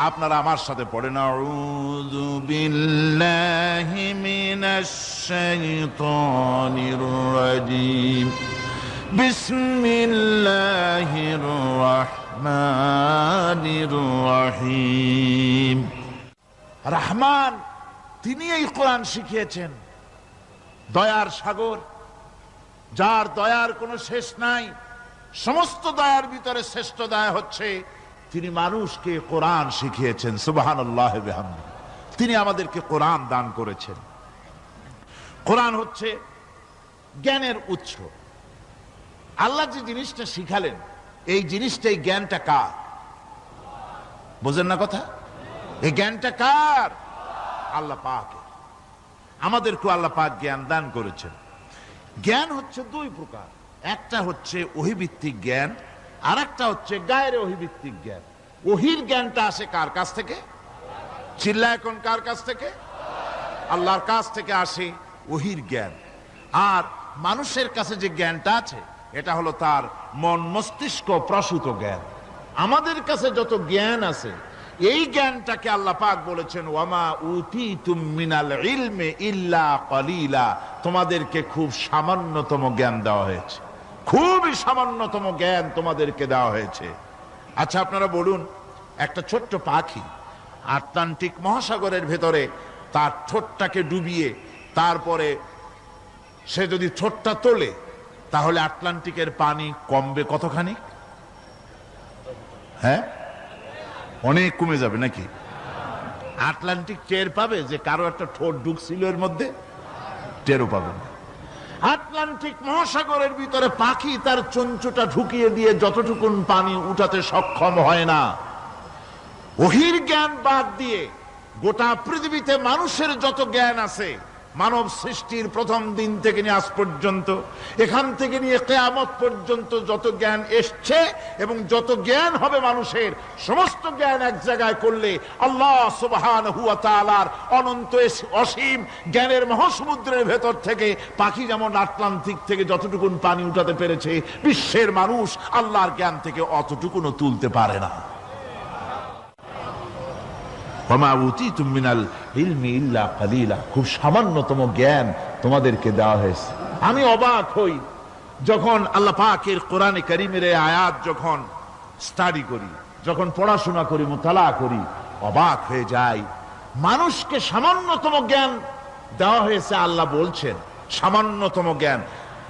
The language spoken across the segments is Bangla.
আপনারা আমার সাথে পড়েন, আউযু বিল্লাহি মিনাশ শাইতানির রাজীম, বিসমিল্লাহির রাহমানির রাহিম। রহমান, তিনি এই কোরআন শিখিয়েছেন, দয়ার সাগর, যার দয়ার কোনো শেষ নাই। সমস্ত দয়ার ভিতরে শ্রেষ্ঠ দয়া হচ্ছে তিনি মানুষকে কোরআন শিখিয়েছেন। সুবহানাল্লাহ ওয়া বিহামদিহি। তিনি আমাদেরকে কোরআন দান করেছেন। কোরআন হচ্ছে জ্ঞানের উৎস। আল্লাহ যে জিনিসটা শিখালেন, এই জিনিসটাই, জ্ঞানটা কার? বোঝেন না কথা? এই জ্ঞানটা কার? আল্লাহ পাকের। আমাদেরকে আল্লাহ পাক জ্ঞান দান করেছেন। জ্ঞান হচ্ছে দুই প্রকার, একটা হচ্ছে ওহীভিত্তিক জ্ঞান, আর একটা হচ্ছে গায়রে ওহীভিত্তিক জ্ঞান। ওহীর জ্ঞানটা আসে কার কাছ থেকে? চিল্লা এখন, কার কাছ থেকে? আল্লাহর কাছ থেকে আসে ওহীর জ্ঞান। আর মানুষের কাছে যে জ্ঞানটা আছে, এটা হলো তার মন মস্তিষ্ক প্রসূত জ্ঞান। আমাদের কাছে যত জ্ঞান আছে, এই জ্ঞানটাকে আল্লাহ পাক বলেছেন, ওয়ামা উতীতুম মিনাল ইলমি ইল্লা কলিলা। তোমাদেরকে খুব সামান্যতম জ্ঞান দেওয়া হয়েছে, খুবই সামান্যতম জ্ঞান তোমাদেরকে দেওয়া হয়েছে। আচ্ছা, আপনারা বলুন, একটা ছোট্ট পাখি আটলান্টিক মহাসাগরের ভেতরে তার ঠোঁটটাকে ডুবিয়ে তারপরে সে যদি ঠোঁটটা তোলে, তাহলে আটলান্টিকের পানি কমবে কতখানি? হ্যাঁ, অনেক কমে যাবে নাকি? আটলান্টিক টের পাবে যে কারো একটা ঠোঁট ঢুকছিল এর মধ্যে? টেরও পাবে না। আটলান্টিক মহাসাগরের ভিতরে পাখি তার চঞ্চুটা ঢুকিয়ে দিয়ে যতটুকুন পানি উঠাতে সক্ষম হয় না। ওহীর জ্ঞান বাদ দিয়ে গোটা পৃথিবীতে মানুষের যত জ্ঞান আছে, মানব সৃষ্টির প্রথম দিন থেকে নিয়ে আজ পর্যন্ত, এখান থেকে নিয়ে কিয়ামত পর্যন্ত যত জ্ঞান এসছে এবং যত জ্ঞান হবে মানুষের, সমস্ত জ্ঞান এক জায়গায় করলে আল্লাহ সুবহানাহু ওয়া তাআলার অনন্ত অসীম জ্ঞানের মহাসমুদ্রের ভেতর থেকে পাখি যেমন আটলান্টিক থেকে যতটুকুন পানি উঠাতে পেরেছে, বিশ্বের মানুষ আল্লাহর জ্ঞান থেকে অতটুকুনও তুলতে পারে না। খুব সামান্যতম জ্ঞান তোমাদেরকে দেওয়া হয়েছে। আমি অবাক হই যখন আল্লাহ পাকের কোরআনে কারীমের আয়াত যখন স্টাডি করি, যখন পড়াশোনা করি, মুতালা করি, অবাক হয়ে যাই। মানুষকে সামান্যতম জ্ঞান দেওয়া হয়েছে। আল্লাহ বলছেন সামান্যতম জ্ঞান।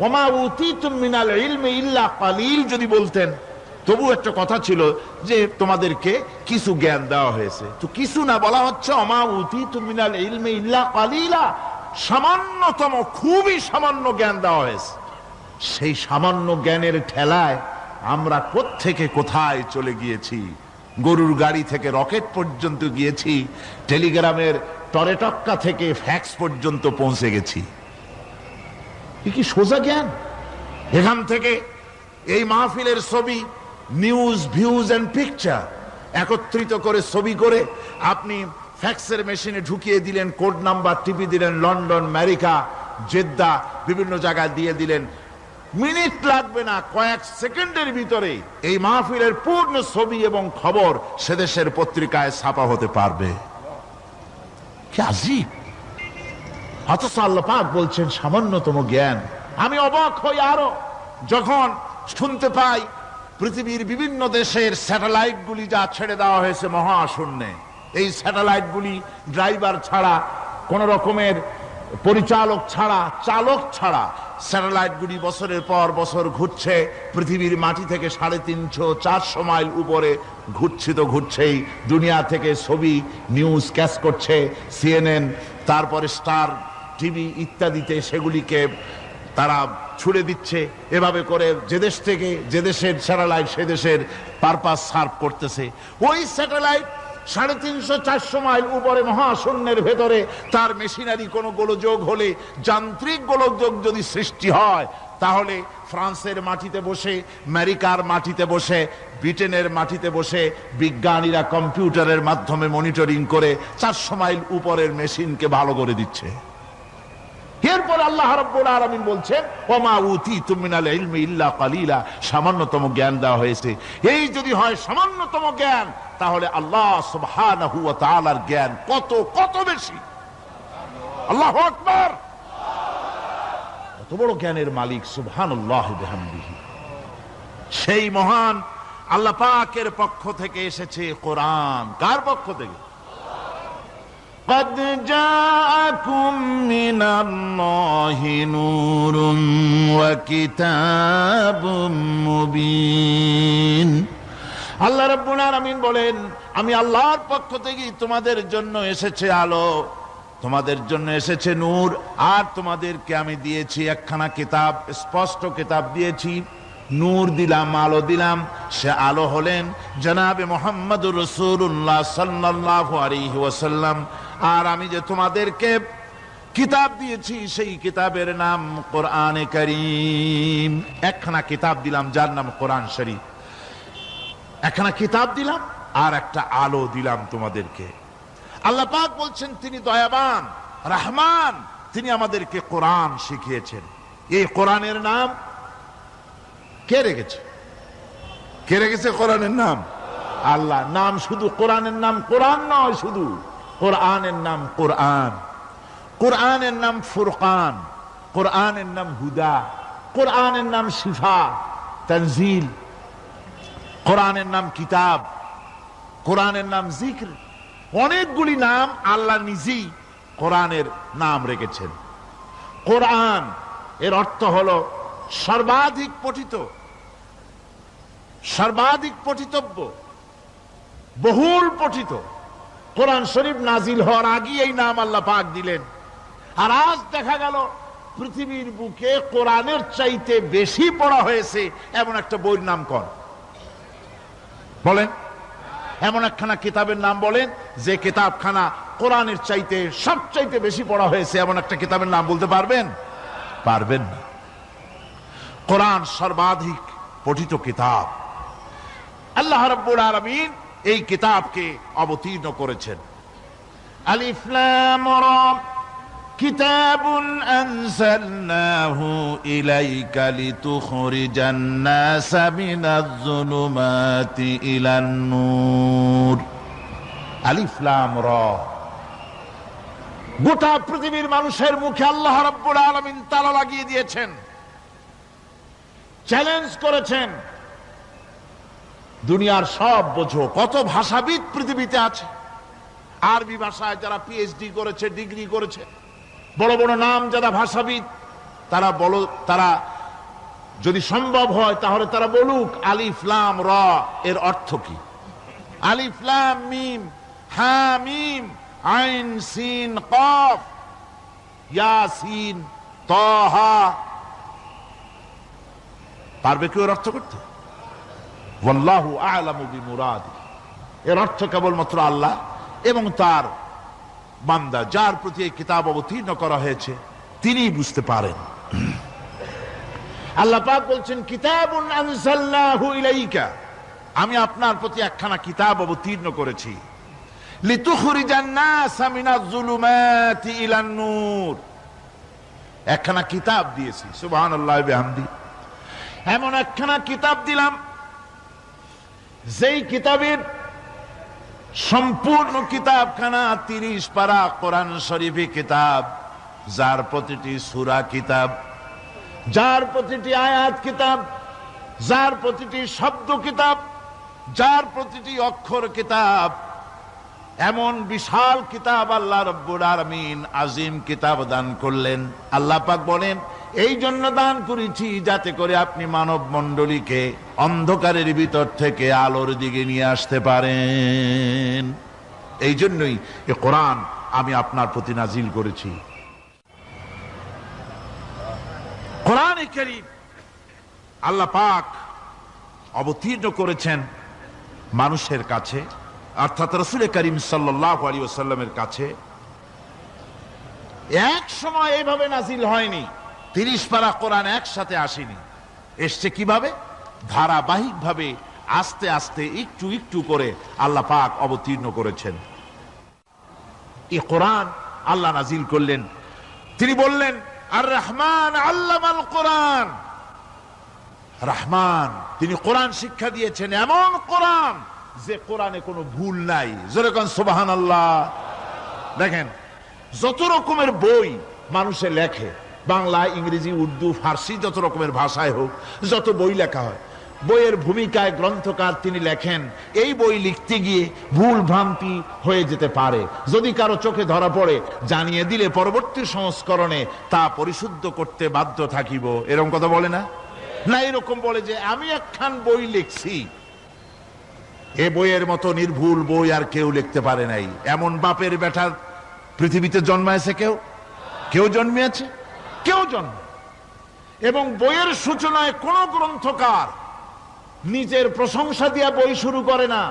ওমা উতীতুম মিনাল ইলমি ইল্লা কালিল যদি বলতেন, তবু একটা কথা ছিল যে তোমাদেরকে কিছু জ্ঞান দেওয়া হয়েছে। তো কিছু না, বলা হচ্ছে ওমা উতীতুম মিনাল ইলমি ইল্লা কালিলা, সামান্যতম, খুবই সামান্য জ্ঞান দেওয়া হয়েছে। সেই সামান্য জ্ঞানের ঠেলায় আমরা কোত্থেকে কোথায় চলে গিয়েছি। গরুর গাড়ি থেকে রকেট পর্যন্ত গিয়েছি, টেলিগ্রামের টরেটক্কা থেকে ফ্যাক্স পর্যন্ত পৌঁছে গেছি। কি সোজা জ্ঞান! এখান থেকে এই মাহফিলের ছবি, নিউজ, ভিউজ এন্ড পিকচার একত্রিত করে ছবি করে আপনি ফ্যাক্সের মেশিনে ঢুকিয়ে দিলেন, কোড নাম্বার টিপি দিলেন, লন্ডন, আমেরিকা, জেদ্দা, বিভিন্ন জায়গায় দিয়ে দিলেন। মিনিট লাগবে না, কয়েক সেকেন্ডের ভিতরে এই মাহফিলের পূর্ণ ছবি এবং খবর সে দেশের পত্রিকায় ছাপা হতে পারবে। কি আজীব! অথচ আল্লাহ পাক বলছেন সামান্যতম জ্ঞান। আমি অবাক হই আরো যখন শুনতে পাই পৃথিবীর বিভিন্ন দেশের স্যাটেলাইটগুলি যা ছেড়ে দেওয়া হয়েছে মহাশূন্যে, এই স্যাটেলাইটগুলি ড্রাইভার ছাড়া, কোন রকমের পরিচালক ছাড়া, চালক ছাড়া স্যাটেলাইটগুলি বছরের পর বছর ঘুরছে পৃথিবীর মাটি থেকে 350-400 মাইল উপরে ঘুরছে। তো ঘুরছেই, দুনিয়া থেকে ছবি, নিউজ ক্যাচ করছে, সিএনএন, তারপরে স্টার টিভি ইত্যাদিতে সেগুলিকে তারা ছুড়ে দিচ্ছে। এভাবে করে যে দেশ থেকে যে দেশের স্যাটেলাইট সে দেশের পারপাস সার্ভ করতেছে। ওই স্যাটেলাইট 350-400 মাইল উপরে মহাশূন্যের ভেতরে তার মেশিনারি কোনো গোলযোগ হলে, যান্ত্রিক গোলযোগ যদি সৃষ্টি হয়, তাহলে ফ্রান্সের মাটিতে বসে, আমেরিকার মাটিতে বসে, ব্রিটেনের মাটিতে বসে বিজ্ঞানীরা কম্পিউটারের মাধ্যমে মনিটরিং করে 400 মাইল উপরের মেশিনকে ভালো করে দিচ্ছে। এরপর আল্লাহ রাব্বুল আলামিন বলছেন ওমা উতীতুম মিনাল ইলমি ইল্লা কালিলা, সামান্যতম জ্ঞান দেওয়া হয়েছে। এই যদি হয় সামান্যতম জ্ঞান, তাহলে আল্লাহ সুবহানাহু ওয়া তাআলার জ্ঞান কত কত বেশি। আল্লাহু আকবার। কত বড় জ্ঞানের মালিক সুবহানাল্লাহি বিহামদিহি। সেই মহান আল্লাহ পাকের পক্ষ থেকে এসেছে কোরআন। কার পক্ষ থেকে? قد جاءكم من الله نور وكتاب مبين। আল্লাহ রাব্বুল আলামিন বলেন, আমি আল্লাহর পক্ষ থেকে তোমাদের জন্য এসেছে আলো, তোমাদের জন্য এসেছে নূর, আর তোমাদেরকে আমি দিয়েছি একখানা কিতাব, স্পষ্ট কিতাব দিয়েছি। নূর দিলাম, আলো দিলাম। সে আলো হলেন জনাবে মুহাম্মদুর রাসূলুল্লাহ সাল্লাল্লাহু আলাইহি ওয়াসাল্লাম। আর আমি যে তোমাদেরকে কিতাব দিয়েছি, সেই কিতাবের নাম কোরআনে কারীম। একখানা কিতাব দিলাম যার নাম কোরআন শরীফ। একখানা কিতাব দিলাম আর একটা আলো দিলাম তোমাদেরকে। আল্লাহ পাক বলছেন তিনি দয়াবান, রহমান, তিনি আমাদেরকে কোরআন শিখিয়েছেন। এই কোরআনের নাম কে রেখেছে? কে রেখেছে কোরআনের নাম? আল্লাহ। নাম শুধু কোরআনের নাম কোরআন নয়, শুধু কোরআনের নাম কোরআন। কোরআনের নাম ফুরকান, কোরআনের নাম হুদা, কোরআনের নাম শিফা, তানজিল, কোরআনের নাম কিতাব, কোরআনের নাম জিক্র। অনেকগুলি নাম আল্লাহ নিজেই কোরআনের নাম রেখেছেন। কোরআন এর অর্থ হলো সর্বাধিক পঠিত, সর্বাধিক পঠিতব্য, বহুল পঠিত। কোরআন শরীফ নাজিল হওয়ার আগে এই নাম আল্লাহ পাক দিলেন। আর আজ দেখা গেল পৃথিবীর বুকে কোরআনের চাইতে বেশি পড়া হয়েছে এমন একটা বইয়ের নাম কোন? বলেন, এমন একখানা কিতাবের নাম বলেন যে কিতাবখানা কোরআনের চাইতে সবচাইতে বেশি পড়া হয়েছে, এমন একটা কিতাবের নাম বলতে পারবেন? পারবেন না। কোরআন সর্বাধিক পঠিত কিতাব। আল্লাহ রাব্বুল আলামিন এই কিতাবকে অবতীর্ণ করেছেন। আলিফ লাম রা কিতাবুন আনজালনাহু ইলাইকা লিতুখরিজান নাসা মিনাজ-যুলুমাতি ইলান-নূর। আলিফ লাম রা। গোটা পৃথিবীর মানুষের মুখে আল্লাহ রাব্বুল আলামিন তালা লাগিয়ে দিয়েছেন, চ্যালেঞ্জ করেছেন, দুনিয়ার সব বোঝো। কত ভাষাবিদ পৃথিবীতে আছে। আরবি ভাষায় যারা পিএইচডি করেছে, ডিগ্রি করেছে, বড় বড় নাম যারা ভাষাবিদ, তারা বলো, তারা যদি সম্ভব হয় তাহলে তারা বলুক আলিফ লাম রা এর অর্থ কি। আলিফ লাম মিম হা মিম আইন সিন কফ ইয়াসিন তাহা। পারবে কেউ এর অর্থ করতে? ওয়াল্লাহু আ'লামু বিমুরাদি। এর অর্থ কেবলমাত্র আল্লাহ এবং তার বান্দা, যার প্রতি এই কিতাব অবতীর্ণ করা হয়েছে, তিনিই বুঝতে পারেন। আল্লাহ পাক বলছেন কিতাবুন আনজালনাহু ইলাইকা, আমি আপনার প্রতি একখানা কিতাব অবতীর্ণ করেছি। লিতুখরিজান নাসা মিনাজ-যুলুমাতি ইলান-নূর, একখানা কিতাব দিয়েছি। সুবহানাল্লাহি বিহামদি। এমন একখানা কিতাব দিলাম যেই কিতাবের সম্পূর্ণ কিতাবখানা 30 পারা কোরআন শরীফি কিতাব, যার প্রতিটি সূরা কিতাব, যার প্রতিটি আয়াত কিতাব, যার প্রতিটি শব্দ কিতাব, যার প্রতিটি অক্ষর কিতাব। এমন বিশাল কিতাব আল্লাহ রাব্বুল আলামিন আজিম কিতাব দান করলেন। আল্লাহ পাক বলেন এই জন্য দান করেছি যাতে করে আপনি মানব মণ্ডলীকে অন্ধকারের ভিতর থেকে আলোর দিকে নিয়ে আসতে পারেন। এই জন্যই এ কোরআন আমি আপনার প্রতি নাজিল করেছি। কোরআনে কারীম আল্লাহ পাক অবতীর্ণ করেছেন মানুষের কাছে, অর্থাৎ রাসূল করিম সাল্লাল্লাহু আলাইহি ওয়াসাল্লামের কাছে। এক সময় এইভাবে নাজিল হয়নি, 30 পারা কোরআন একসাথে আসেনি। এসছে কিভাবে? ধারাবাহিক ভাবে, আস্তে আস্তে, একটু একটু করে আল্লাহ পাক অবতীর্ণ করেছেন। এই কোরআন আল্লাহ নাজিল করলেন তিনি বললেন আর রহমান আল্লামাল কোরআন, রহমান তিনি কোরআন শিক্ষা দিয়েছেন, এমন কোরআন যে কোরআনে কোনো ভুল নাই। জোরে কোন সুবহানাল্লাহ। দেখেন যত রকমের বই মানুষে লেখে, বাংলা, ইংরেজি, উর্দু, ফার্সি, যত রকমের ভাষায় হোক, যত বই লেখা হয়, বইয়ের ভূমিকায় গ্রন্থকার তিনি লেখেন এই বই লিখতে গিয়ে ভুল ভ্রান্তি হয়ে যেতে পারে, যদি কারো চোখে ধরা পড়ে জানিয়ে দিলে পরবর্তী সংস্করণে তা পরিশুদ্ধ করতে বাধ্য থাকিব। এরকম কথা বলে না? না, এরকম বলে যে আমি একখান বই লিখছি, এ বইয়ের মতো নির্ভুল বই আর কেউ লিখতে পারে নাই। এমন বাপের বেটার পৃথিবীতে জন্মাইছে কেউ? কেউ জন্মিয়েছে? কেউ জন্ম। এবং বইয়ের সূচনায় কোন গ্রন্থকার নিজের প্রশংসা দিয়ে বই শুরু করে না,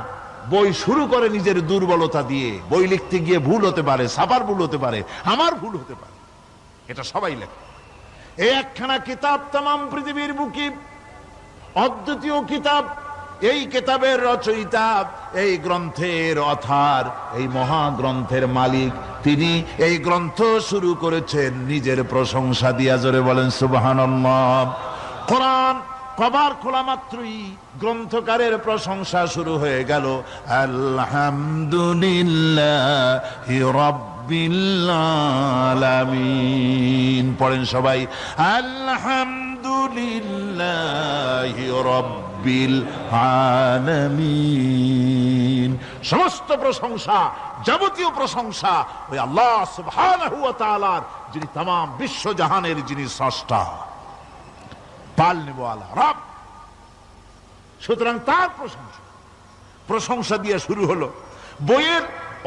বই শুরু করে নিজের দুর্বলতা দিয়ে। বই লিখতে গিয়ে ভুল হতে পারে, ছাপার ভুল হতে পারে, আমার ভুল হতে পারে, এটা সবাই লেখে। এই একখানা কিতাব তামাম পৃথিবীর বুকে অদ্বিতীয় কিতাব। এই কিতাবের রচয়িতা, এই গ্রন্থের অথার, এই মহাগ্রন্থের মালিক, তিনি এই গ্রন্থ শুরু করেছেন নিজের প্রশংসা দিয়া। জোরে বলেন সুবহানাল্লাহ। কোরআন কভার খোলা মাত্রই গ্রন্থকারের প্রশংসা শুরু হয়ে গেল। আলহামদুলিল্লাহি রাব্বিল আলামিন। পড়েন সবাই, আলহামদুলিল্লাহি রাব্বিল আলামিন। সমস্ত প্রশংসা, যাবতীয় প্রশংসা ওই আল্লাহ সুবহানাহু ওয়া তাআলার, যিনি तमाम বিশ্ব জাহানের যিনি স্রষ্টা, পালনেওয়ালা রব। সুতরাং তার প্রশংসা দিয়ে শুরু হলো। বইয়ের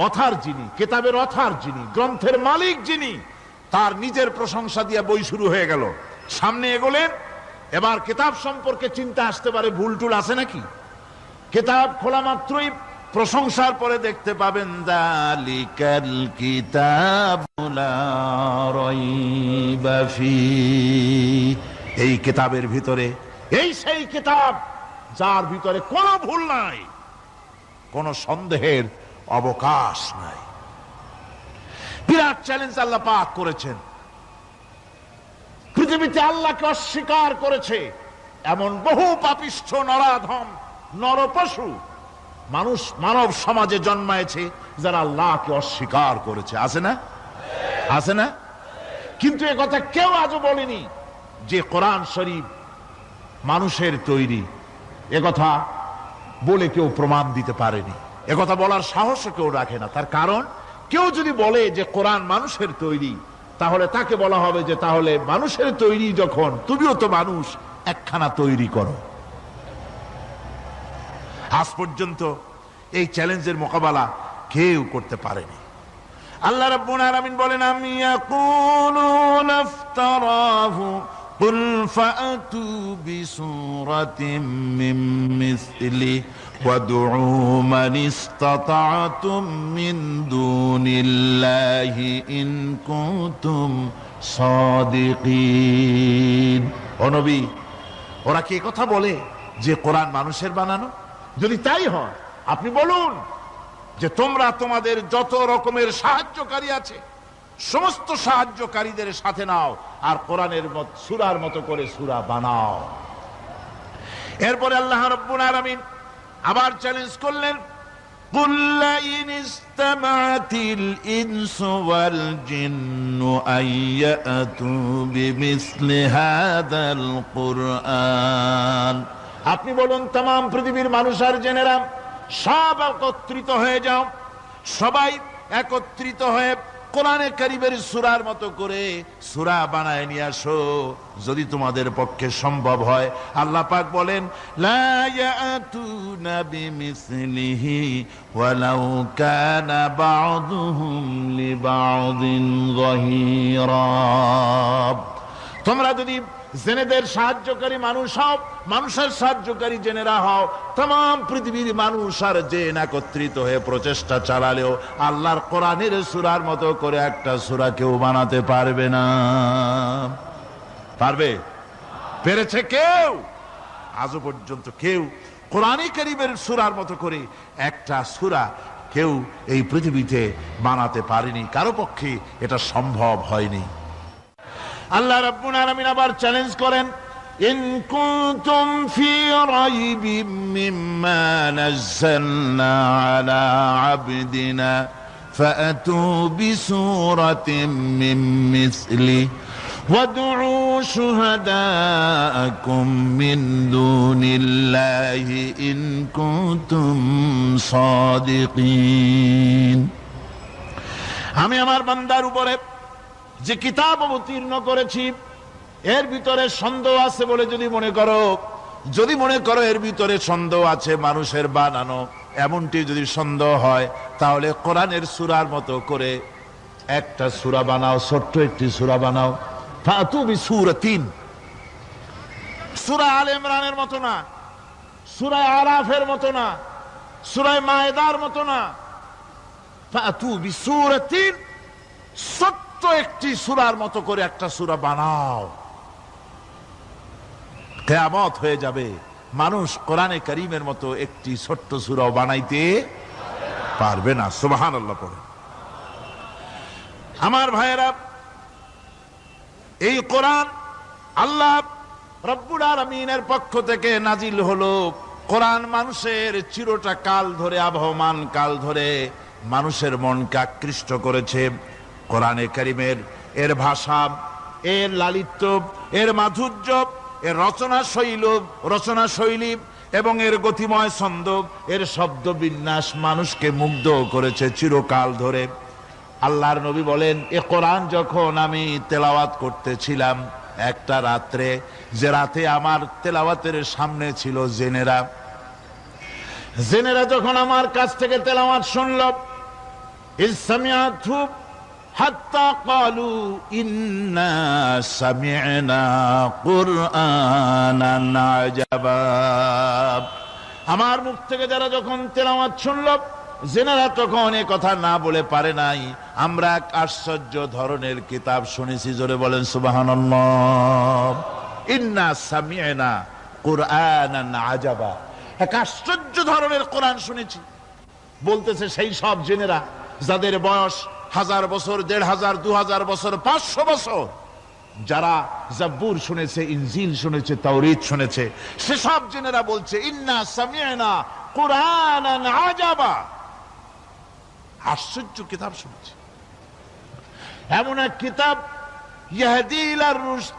অথার যিনি, কিতাবের অথার যিনি, গ্রন্থের মালিক যিনি, তার নিজের প্রশংসা দিয়ে বই শুরু হয়ে গেল। সামনে এগোলেন, এবার কিতাব সম্পর্কে চিন্তা আসতে পারে ভুল টুল আছে নাকি। কিতাব খোলা মাত্রই প্রশংসার পরে দেখতে পাবেন যালিকাল কিতাবু লা রাইবা ফীহি। এই কিতাবের ভিতরে, এই সেই কিতাব যার ভিতরে কোনো ভুল নাই, কোনো সন্দেহের অবকাশ নাই। বিরাট চ্যালেঞ্জ আল্লাহ পাক করেছেন। পৃথিবীতে আল্লাহকে অস্বীকার করেছে এমন বহু পাপিষ্ঠ নরাধম নরপশু মানুষ মানব সমাজে জন্মায়েছে যারা আল্লাহকে অস্বীকার করেছে। আছে না? আছে না? কিন্তু একথা কেউ আজও বলেনি যে কোরআন শরীফ মানুষের তৈরি। একথা বলে কেউ প্রমাণ দিতে পারেনি, একথা বলার সাহস কেউ রাখে না। তার কারণ, কেউ যদি বলে যে কোরআন মানুষের তৈরি, তাহলে তাকে বলা হবে যে তাহলে মানুষের তৈরি যখন, তুমিও তো মানুষ, একখানা তৈরি করো। আজ পর্যন্ত এই চ্যালেঞ্জের মোকাবেলা কেউ করতে পারেনি। আল্লাহ রাব্বুল আলামিন বলেন, আম ইয়াকুলুনা ইফতারাহু কুল ফাআতু বিসূরাতিন মিন মিসলিহি ওয়াদউ মান ইসতাতা'তুম মিন দুনিল্লাহি ইন কুনতুম সাদিকিন। ও নবী, ওরা কি কথা বলে যে কোরআন মানুষের বানানো? যদি তাই হয়, আপনি বলুন যে তোমরা তোমাদের যত রকমের সাহায্যকারী আছে সমস্ত সাহায্যকারীদের সাথে নাও আর কোরআনের সূরার মতো করে সূরা বানাও। এরপরে আল্লাহ রাব্বুল আলামিন আবার চ্যালেঞ্জ করলেন, কুল লা ইন ইসতামা'তিল ইনসু ওয়াল জিন্নু আইয়াতু বিমিসলি হাযাল কুরআন। আপনি বলুন, तमाम পৃথিবীর মানুষ আর জেনেরা সব একত্রিত হয়ে যাও, সবাই একত্রিত হয়ে কোরআনে কারীমের সূরার মতো করে সূরা বানায় নিয়ে আসো যদি তোমাদের পক্ষে সম্ভব হয়। আল্লাহ পাক বলেন, লা ইয়াতুনা বিমিসলিহি ওয়ালাউ কানা বা'দুহুম লিবা'দিন যাহিরা। তোমরা যদি জেনেদের সাহায্যকারী মানুষ হও, মানুষের সাহায্যকারী জেনেরা হও, तमाम পৃথিবীর মানুষ আর জেন একত্রিত হয়ে প্রচেষ্টা চালালেও আল্লাহর কোরআনের সূরার মতো করে একটা সূরা কেউ বানাতে পারবে না। পারবে? পেরেছে কেউ? আজও পর্যন্ত কেউ কোরআনে কারীমের সূরার মতো করে একটা সূরা কেউ এই পৃথিবীতে বানাতে পারেনি, কারো পক্ষে এটা সম্ভব হয়নি। আল্লাহ রাব্বুল আলামিন আবার চ্যালেঞ্জ করেন, ইন কুনতুম ফি রাইবিম মিম্মা নাযালনা আলা আবদিনা ফাআতু বিসূরাতিন মিন মিসলি ওয়াদউ শুহাদাআকুম মিন দুনিল্লাহি ইন কুনতুম সাদিকিন। আমি আমার বান্দার উপরে যে কিতাব অবতীর্ণ করেছি এর ভিতরে সন্দেহ আছে বলে যদি মনে করো এর ভিতরে সন্দেহ আছে, মানুষের বানানো, এমনটি যদি সন্দেহ হয়, তাহলে কোরআনের সূরার মতো করে একটা সূরা বানাও, ছোট্ট একটি সূরা বানাও। ফাতু বিসূরাতিন, সূরা আলে ইমরানের মতো না, সূরা আরাফের মতো না, সূরা মায়েদার মতো না। ফাতু বিসূরাতিন, ছোট্ট একটি সূরার মতো করে একটা সূরা বানাও। কিয়ামত হয়ে যাবে, মানুষ কোরআনে কারীমের মতো একটি ছোট্ট সূরাও বানাইতে পারবে না। সুবহানাল্লাহ পড়ে। আমার ভাইয়েরা, এই কোরআন আল্লাহ রব্বুল আলামিনের পক্ষ থেকে নাজিল হলো। কোরআন মানুষের চিরটা কাল ধরে, আবহমান কাল ধরে মানুষের মনকে আকৃষ্ট করেছে। কোরআনে কারীমের এর ভাষা, এর লালিত্য, এর মাধুর্য, এর রচনা শৈলী এবং এর গতিময় ছন্দ, এর শব্দ বিন্যাস মানুষকে মুগ্ধ করেছে চিরকাল ধরে। আল্লাহর নবী বলেন, এ কোরআন যখন আমি তেলাওয়াত করতেছিলাম একটা রাত্রে, যে রাতে আমার তেলাওয়াতের সামনে ছিল জেনেরা যখন আমার কাছ থেকে তেলাওয়াত শুনল, ইসসামিআতু হাত্তা ক্বালু ইন্না সামি'না কুরআনান আজাবা। আমার মুখ থেকে যারা যখন তেলাওয়াত শুনল, জেনারা তখন এ কথা না বলে পারে নাই, আমরা এক আশ্চর্য ধরনের কিতাব শুনেছি। জোরে বলেন সুবহানাল্লাহ। ইন্না সামি'না কুরআনান আজাবা, এক আশ্চর্য ধরনের কোরআন শুনেছি। বলতেছে সেই সব জেনেরা যাদের বয়স 1000 বছর, 1500, 2000 বছর, 500 বছর, যারা জাব্বুর শুনেছে, ইনজিল শুনেছে, তাওরীত শুনেছে, সেসব জেনেরা বলছে ইন্না সামি'না কুরআনান আজাবা, আশ্চর্য কিতাব শুনেছি। এমন এক কিতাব ইয়াহদি ইলার রুশদ,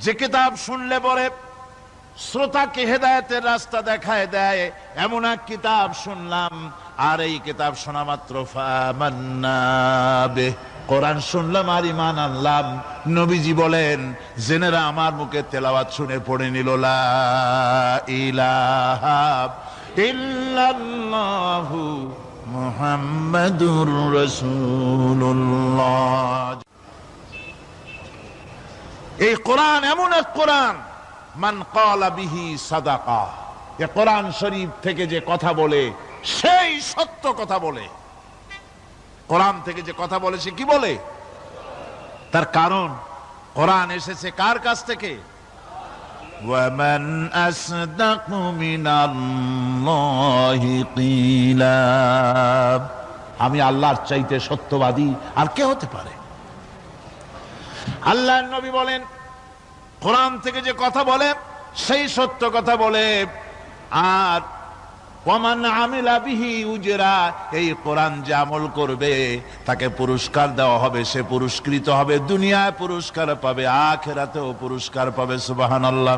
যে কিতাব শুনলে পরে শ্রোতাকে হেদায়েতের রাস্তা দেখায় দেয়, এমন এক কিতাব শুনলাম। আর এই কিতাব শোনা মাত্র ফামান্না বিহ, কোরআন শুনলাম আর ঈমান আনলাম। নবীজি বলেন, জেনেরা আমার মুখে তেলাওয়াত শুনে পড়ে নিল লা ইলাহা ইল্লাল্লাহু মুহাম্মাদুর রাসূলুল্লাহ। এই কোরআন এমন এক কোরআন, মান ক্বালা বিহি সাদাকা, এই কোরআন শরীফ থেকে যে কথা বলে সেই সত্য কথা বলে। কোরআন থেকে যে কথা বলে সে কি বলে? তার কারণ কোরআন এসেছে কার কাছ থেকে? ওয়ামান আসদাকু মিনাল্লাহি কিলা, আমি আল্লাহর চাইতে সত্যবাদী আর কে হতে পারে? আল্লাহর নবী বলেন, কোরআন থেকে যে কথা বলে সেই সত্য কথা বলে। আর ওয়ামান আমিলা বিহি উজরা, এই কোরআন যে আমল করবে তাকে পুরস্কার দেওয়া হবে, সে পুরস্কৃত হবে, দুনিয়ায় পুরস্কার পাবে, আখিরাতেও পুরস্কার পাবে। সুবহানাল্লাহ।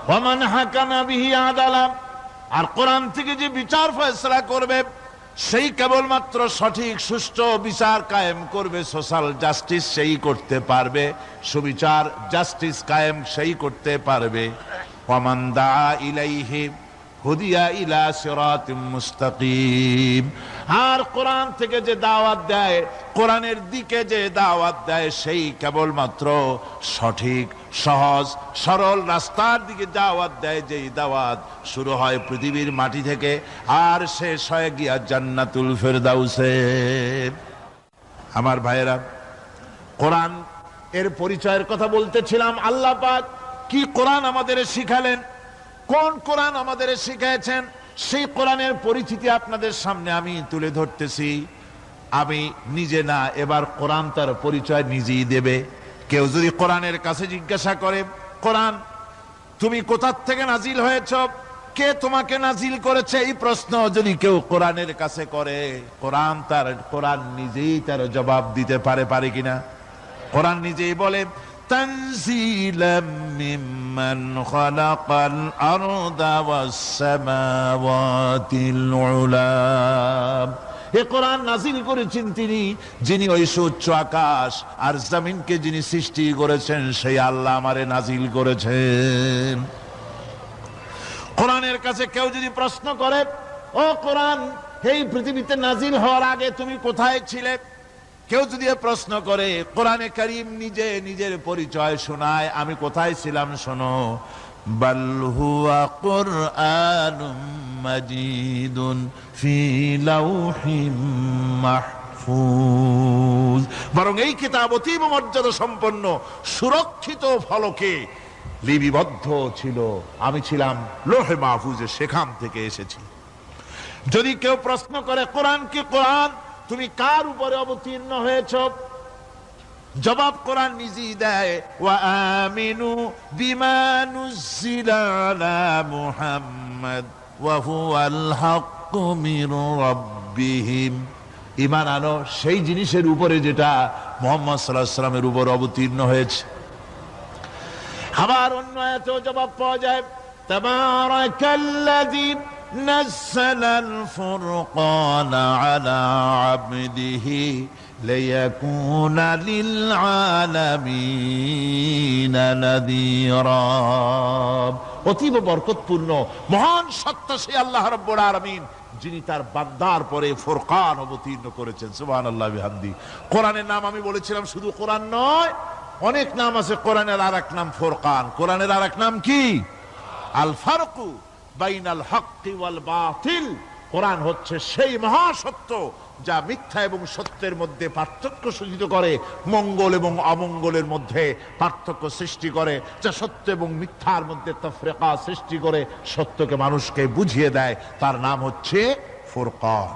ওয়ামান হাকামা বিহি আদালা, আর কোরআন থেকে যে বিচার ফয়সালা করবে সেই কেবলমাত্র সঠিক সুষ্ঠু বিচার কায়েম করবে, সোশ্যাল জাস্টিস সেই করতে পারবে, সুবিচার জাস্টিস কায়েম সেই করতে পারবে। ওয়ামান দাআ ইলাইহি হুদিয়া ইলা সিরাতিম মুস্তাকিম, আর কোরআন থেকে যে দাওয়াত দেয়, কোরআনের দিকে যে দাওয়াত দেয়, সেই কেবলমাত্র সঠিক সহজ সরল রাস্তার দিকে দাওয়াত দেয়, যেই দাওয়াত শুরু হয় পৃথিবীর মাটি থেকে আর শেষ হয় গিয়া জান্নাতুল ফেরদাউসে। আমার ভাইয়েরা, কোরআন এর পরিচয়ের কথা বলতেছিলাম। আল্লাহ পাক কি কোরআন আমাদের শিখালেন, কোন কোরআন আমাদের শিখিয়েছেন, সেই কোরআনের পরিচিতি আপনাদের সামনে আমি তুলে ধরতেছি। আমি নিজে না, এবার কোরআন তার পরিচয় নিজেই দেবে। কেউ যদি কোরআনের কাছে জিজ্ঞাসা করে, কোরআন তুমি কোথা থেকে নাজিল হয়েছ, কে তোমাকে নাজিল করেছে, এই প্রশ্ন যদি কেউ কোরআনের কাছে করে, কোরআন নিজেই তার জবাব দিতে পারে কিনা? কোরআন নিজেই বলে, তানজিলাম মিম্মান খালাকাল আরদা ওয়াস সামাওয়াতিল উলা। এ কোরআন নাজিল করেছেন তিনি, যিনি ওই সুউচ্চ আকাশ আর জমিনকে যিনি সৃষ্টি করেছেন, সেই আল্লাহ আমারে নাজিল করেছেন। কোরআনের কাছে কেউ যদি প্রশ্ন করে, ও কোরআন, এই পৃথিবীতে নাজিল হওয়ার আগে তুমি কোথায় ছিলে, কেউ যদি প্রশ্ন করে, কোরআনে কারীম নিজে নিজের পরিচয় শোনায়, আমি কোথায় ছিলাম শোনো, বাল হুয়া কুরআনুম মাজিদুন ফি লাউহিম মাহফুজ। বরং এই কিতাব অতীব মর্যাদা সম্পন্ন সুরক্ষিত ফলকে লিপিবদ্ধ ছিল, আমি ছিলাম লোহে মাহফুজে, সেখান থেকে এসেছি। যদি কেউ প্রশ্ন করে, কোরআন কি, কোরআন তুমি কার উপরে অবতীর্ণ হয়েছ, জবাব কোরআন নিজেই দেয়, ওয়া আমিনু বিমা নুজিলা আলা মুহাম্মাদ ওয়া হুয়াল হাক্কু মির রাব্বিহিম। ঈমান আনো সেই জিনিসের উপরে যেটা মুহাম্মদ সাল্লাল্লাহু আলাইহি ওয়াসাল্লামের উপর অবতীর্ণ হয়েছে। আবার অন্য আয়াতেও জবাব পাওয়া যায়, তাবারাকাল্লাযী নাযালাল ফুরকানা আলা আবদিহি লিয়াকুনা লিল আলামিনা নাযীরা। অতীব বরকতপূর্ণ মহান সত্তা সেই আল্লাহ রাব্বুল আলামিন, যিনি তার বান্দার পরে ফুরকান অবতীর্ণ করেছেন। সুবহানাল্লাহ বিহামদি। কোরআনের নাম আমি বলেছিলাম শুধু কোরআন নয়, অনেক নাম আছে। কোরআনের আর এক নাম ফুরকান। কোরআনের আর এক নাম কি? আল ফারকু বাইনাল হক্কি ওয়াল বাতিল। কোরআন হচ্ছে সেই মহাসত্য যা মিথ্যা এবং সত্যের মধ্যে পার্থক্য সূচিত করে, মঙ্গল এবং অমঙ্গলের মধ্যে পার্থক্য সৃষ্টি করে, যা সত্য এবং মিথ্যার মধ্যে তাফরিকা সৃষ্টি করে, সত্যকে মানুষকে বুঝিয়ে দেয়। তার নাম হচ্ছে ফুরকান।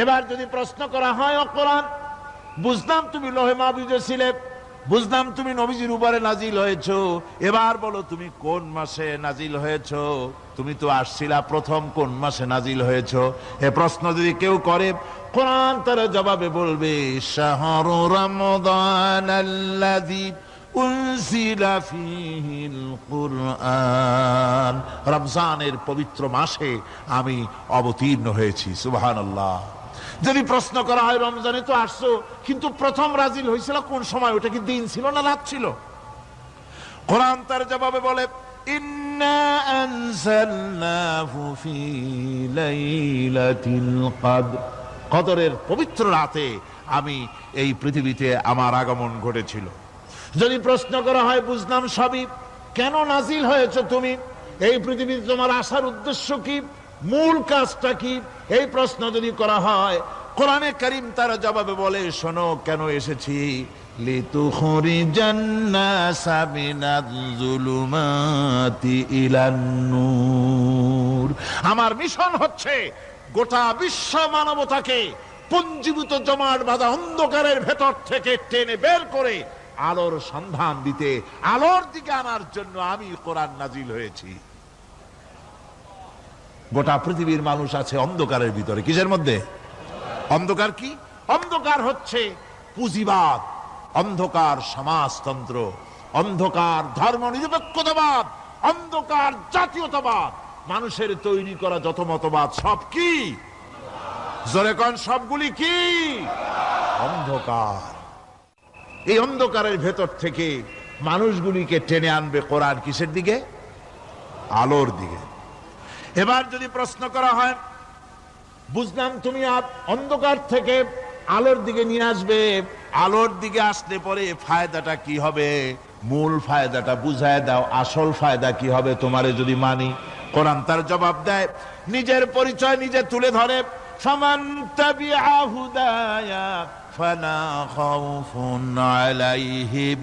এবার যদি প্রশ্ন করা হয়, ও কোরআন, বুঝলাম তুমি লোহে মাহফুজে ছিলে, বুঝলাম তুমি নবীজির উপরে নাজিল হয়েছ, এবার বলো তুমি কোন মাসে নাজিল হয়েছ, তুমি তো আসছিলা প্রথম কোন মাসে নাজিল হয়েছ? এ প্রশ্ন যদি কেউ করে, কোরআন তার জবাবে বলবে, শাহরু রমাদানাল্লাযী উনজিলা ফীহিল কুরআন। রমজানের পবিত্র মাসে আমি অবতীর্ণ হয়েছি। সুবহানাল্লাহ। যদি প্রশ্ন করা হয়, রমজানে তো আসছো, কিন্তু প্রথম নাজিল হয়েছিল কোন সময়? ওটা কি দিন ছিল না রাত ছিল? কোরআন তার জবাবে বলে, ইন্না আনজালনাহু ফি লাইলাতিল কদর। কদরের পবিত্র রাতে আমি এই পৃথিবীতে আমার আগমন ঘটেছিল। যদি প্রশ্ন করা হয়, বুঝলাম সবই, কেন নাজিল হয়েছে তুমি, এই পৃথিবীতে তোমার আসার উদ্দেশ্য কি, মূল কাজটা কি, এই প্রশ্ন যদি করা হয়, কোরআনে কারীম তার জবাবে বলে, শোনো কেন এসেছি, লিতুখরিজান নাসা মিনাজ যুলুমাতি ইলান নূর। আমার মিশন হচ্ছে গোটা বিশ্ব মানবতাকে পুঞ্জীভূত জমাট বাঁধা অন্ধকারের ভেতর থেকে টেনে বের করে আলোর সন্ধান দিতে, আলোর দিকে আনার জন্য আমি কোরআন নাজিল হয়েছি। গোটা পৃথিবীর মানুষ আছে অন্ধকারের ভিতরে। কিসের মধ্যে? অন্ধকার কি? অন্ধকার হচ্ছে পুঁজিবাদ, অন্ধকার সমাজতন্ত্র, অন্ধকার ধর্ম নিরপেক্ষতাবাদ, অন্ধকার জাতীয়তাবাদ। মানুষের তৈরি করা যত মতবাদ সব কি? জোরে কোন, সবগুলি কি? অন্ধকার। এই অন্ধকারের ভেতর থেকে মানুষগুলিকে টেনে আনবে কোরআন কিসের দিকে? আলোর দিকে। এবার যদি প্রশ্ন করা হয়, বুঝলাম তুমি অন্ধকার থেকে আলোর দিকে নিয়ে আসবে, আলোর দিকে আসলে পরে ফায়দাটা কি হবে? মূল ফায়দাটা বুঝায় দাও, আসল ফায়দা কি হবে তোমারে যদি মানি? কোরআন তার জবাব দেয়, নিজের পরিচয় নিজে তুলে ধরে, ফামান তাবিআ হুদায়া ফালা খাউফুন আলাইহিম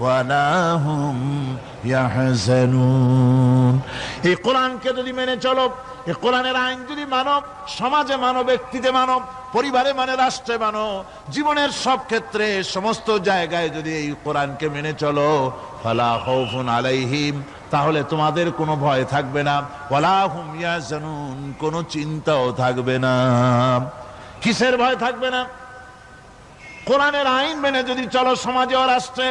ওয়ালা হুম ইয়াহজানুন। এই কোরআনকে যদি মেনে চলো, এই কোরআনের আইন যদি মানো, সমাজে মানো, ব্যক্তিতে মানো, পরিবারে মানে, রাষ্ট্রে মানো, জীবনের সব ক্ষেত্রে সমস্ত জায়গায় যদি এই কোরআনকে মেনে চলো, ফালা খাউফুন আলাইহিম, তাহলে তোমাদের কোনো ভয় থাকবে না, ওয়ালা হুম ইয়াহজানুন, কোনো চিন্তাও থাকবে না। কিসের ভয় থাকবে না? কোরআনের আইন মেনে যদি চলো সমাজে ও রাষ্ট্রে,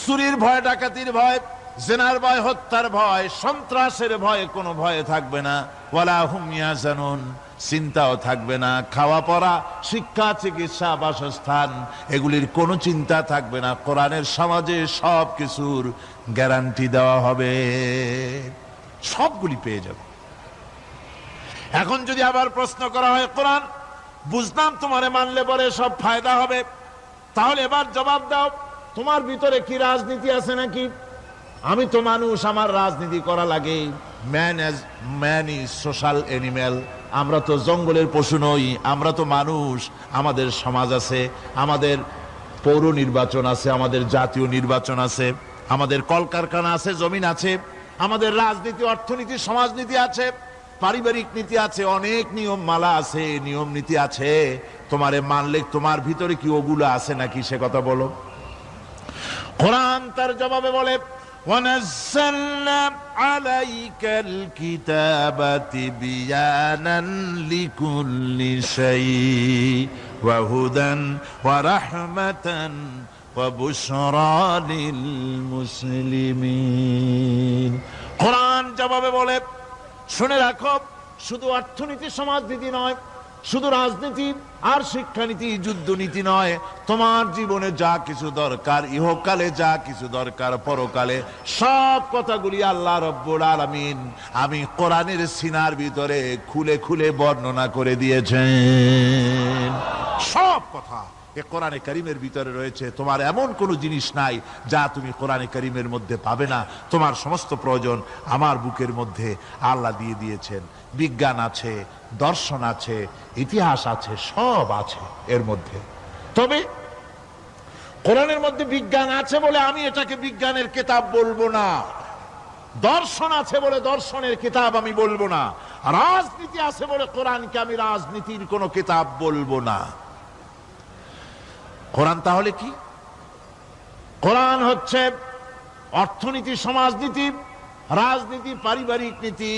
চুরির ভয়, ডাকাতির ভয়, জিনার ভয়, হত্যার ভয়, সন্ত্রাসের ভয় কোনো ভয় থাকবে না। ওয়ালা হুম ইয়াহজানুন, চিন্তাও থাকবে না। খাওয়া পড়া, শিক্ষা, চিকিৎসা, বাসস্থান, এগুলির কোনো চিন্তা থাকবে না। কোরআনের সমাজে সব কিছুর গ্যারান্টি দেওয়া হবে, সবগুলি পেয়ে যাবে। এখন যদি আবার প্রশ্ন করা হয়, কোরআন বুঝলাম তোমারে মানলে পরে সব ফায়দা হবে, তাহলে এবার জবাব দাও, তোমার ভিতরে কি রাজনীতি আছে নাকি? আমি তো মানুষ, আমার রাজনীতি করা লাগে। ম্যান ইজ সোশ্যাল অ্যানিম্যাল, আমরা তো জঙ্গলের পশু নই, আমরা তো মানুষ। আমাদের সমাজ আছে, আমাদের পৌর নির্বাচন আছে, আমাদের জাতীয় নির্বাচন আছে, আমাদের কলকারখানা আছে, জমিন আছে, আমাদের রাজনীতি, অর্থনীতি, সমাজনীতি আছে, পারিবারিক নীতি আছে, অনেক নিয়ম মালা আছে, নিয়ম নীতি আছে। তোমারে মানলে তোমার ভিতরে কি ওগুলো আছে নাকি সে কথা বলো। কোরআন তার জবাবে বলে, وَنَزَّلْنَا عَلَيْكَ الْكِتَابَ تِبْيَانًا لِكُلِّ شَيْءٍ وَهُدًى وَرَحْمَةً وَبُشْرَى لِلْمُسْلِمِينَ। কোরআন জবাবে বলে, শুনে রাখো, শুধু অর্থনীতি, সমাজনীতি নয়, শুধু রাজনীতি আর শিক্ষানীতি, যুদ্ধনীতি নয়, তোমার জীবনে যা কিছু দরকার, ইহকালে যা কিছু দরকার, পরকালে, সব কথাগুলি আল্লাহ রব্বুল আলামিন আমি কোরআনের সিনার ভিতরে খুলে খুলে বর্ণনা করে দিয়েছেন। সব কথা এ কোরআনে কারীমের ভিতরে রয়েছে। তোমার এমন কোনো জিনিস নাই যা তুমি কোরআনে কারীমের মধ্যে পাবে না। তোমার সমস্ত প্রয়োজন আমার বুকের মধ্যে আল্লাহ দিয়ে দিয়েছেন। বিজ্ঞান আছে, দর্শন আছে, ইতিহাস আছে, সব আছে এর মধ্যে। তবে কোরআনের মধ্যে বিজ্ঞান আছে বলে আমি এটাকে বিজ্ঞানের কিতাব বলবো না, দর্শন আছে বলে দর্শনের কিতাব আমি বলবো না, রাজনীতি আছে বলে কোরআনকে আমি রাজনীতির কোনো কিতাব বলবো না। কোরআন তাহলে কি? কোরআন হচ্ছে অর্থনীতি, সমাজনীতি, রাজনীতি, পারিবারিক নীতি,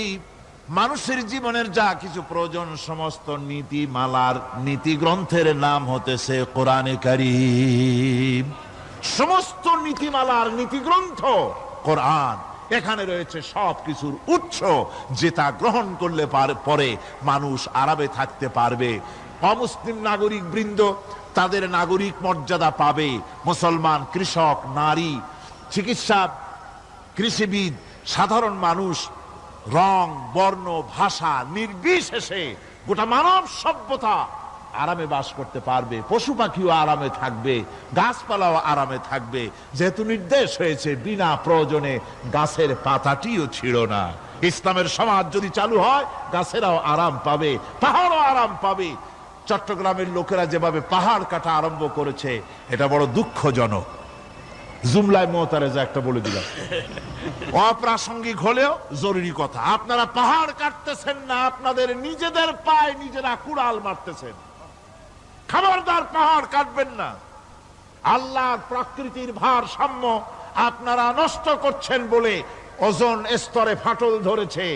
মানুষের জীবনের যা কিছু প্রয়োজন, সমস্ত নীতি মালার নীতি গ্রন্থের নাম হতেছে কোরআনে কারীম। সমস্ত নীতিমালার নীতি গ্রন্থ কোরআন। এখানে রয়েছে সব কিছুর উৎস, যেটা গ্রহণ করলে পরে মানুষ আরামে থাকতে পারবে। অমুসলিম নাগরিক বৃন্দ তাদের নাগরিক মর্যাদা পাবে। মুসলমান, কৃষক, নারী, চিকিৎসা, কৃষিবিদ, সাধারণ মানুষ, রং, বর্ণ, ভাষা নির্বিশেষে গোটা মানব সভ্যতা আরামে বাস করতে পারবে। পশু পাখিও আরামে থাকবে, গাছপালাও আরামে থাকবে। যেহেতু নির্দেশ হয়েছে বিনা প্রয়োজনে গাছের পাতাটিও ছিঁড়ো না। ইসলামের সমাজ যদি চালু হয়, গাছেরাও আরাম পাবে, পাহাড়ও আরাম পাবে। চট্টগ্রামের লোকেরা যেভাবে পাহাড় কাটা আরম্ভ করেছে, এটা বড় দুঃখজনক। জুমলায় মোতারেজা একটা বলে দিলাম, অপ্রাসঙ্গিক হলেও জরুরি কথা। আপনারা পাহাড় কাটতেছেন না, আপনাদের নিজেদের পায়ে নিজেরা কুড়াল মারতেছেন। খবরদার পাহাড় কাটবেন না। আল্লাহর প্রকৃতির ভারসাম্য আপনারা নষ্ট করছেন বলে ওজোন স্তরে ফাটল ধরেছে।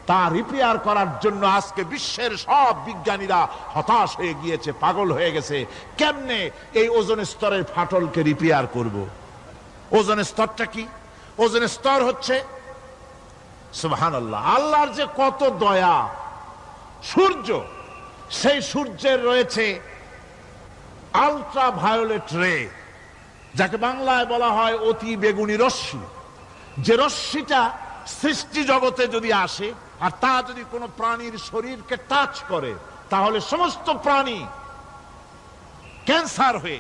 তা রিপেয়ার করার জন্য আজকে বিশ্বের সব বিজ্ঞানীরা হতাশ হয়ে গিয়েছে, পাগল হয়ে গেছে। কেমনে এই ওজোন স্তরের ফাটলকে রিপেয়ার করব? ওজোন স্তরটা কি? ওজোন স্তর হচ্ছে, সুবহানাল্লাহ, আল্লাহর যে কত দয়া। সূর্য, সেই সূর্যের রয়েছে আলট্রা ভায়োলেট রে, যাকে বাংলায় বলা হয় অতি বেগুনি রশ্মি। যে রশ্মিটা সৃষ্টি জগতে যদি আসে আর তা যদি কোনো প্রাণীর শরীরকে টাচ করে, তাহলে সমস্ত প্রাণী ক্যান্সার হয়ে,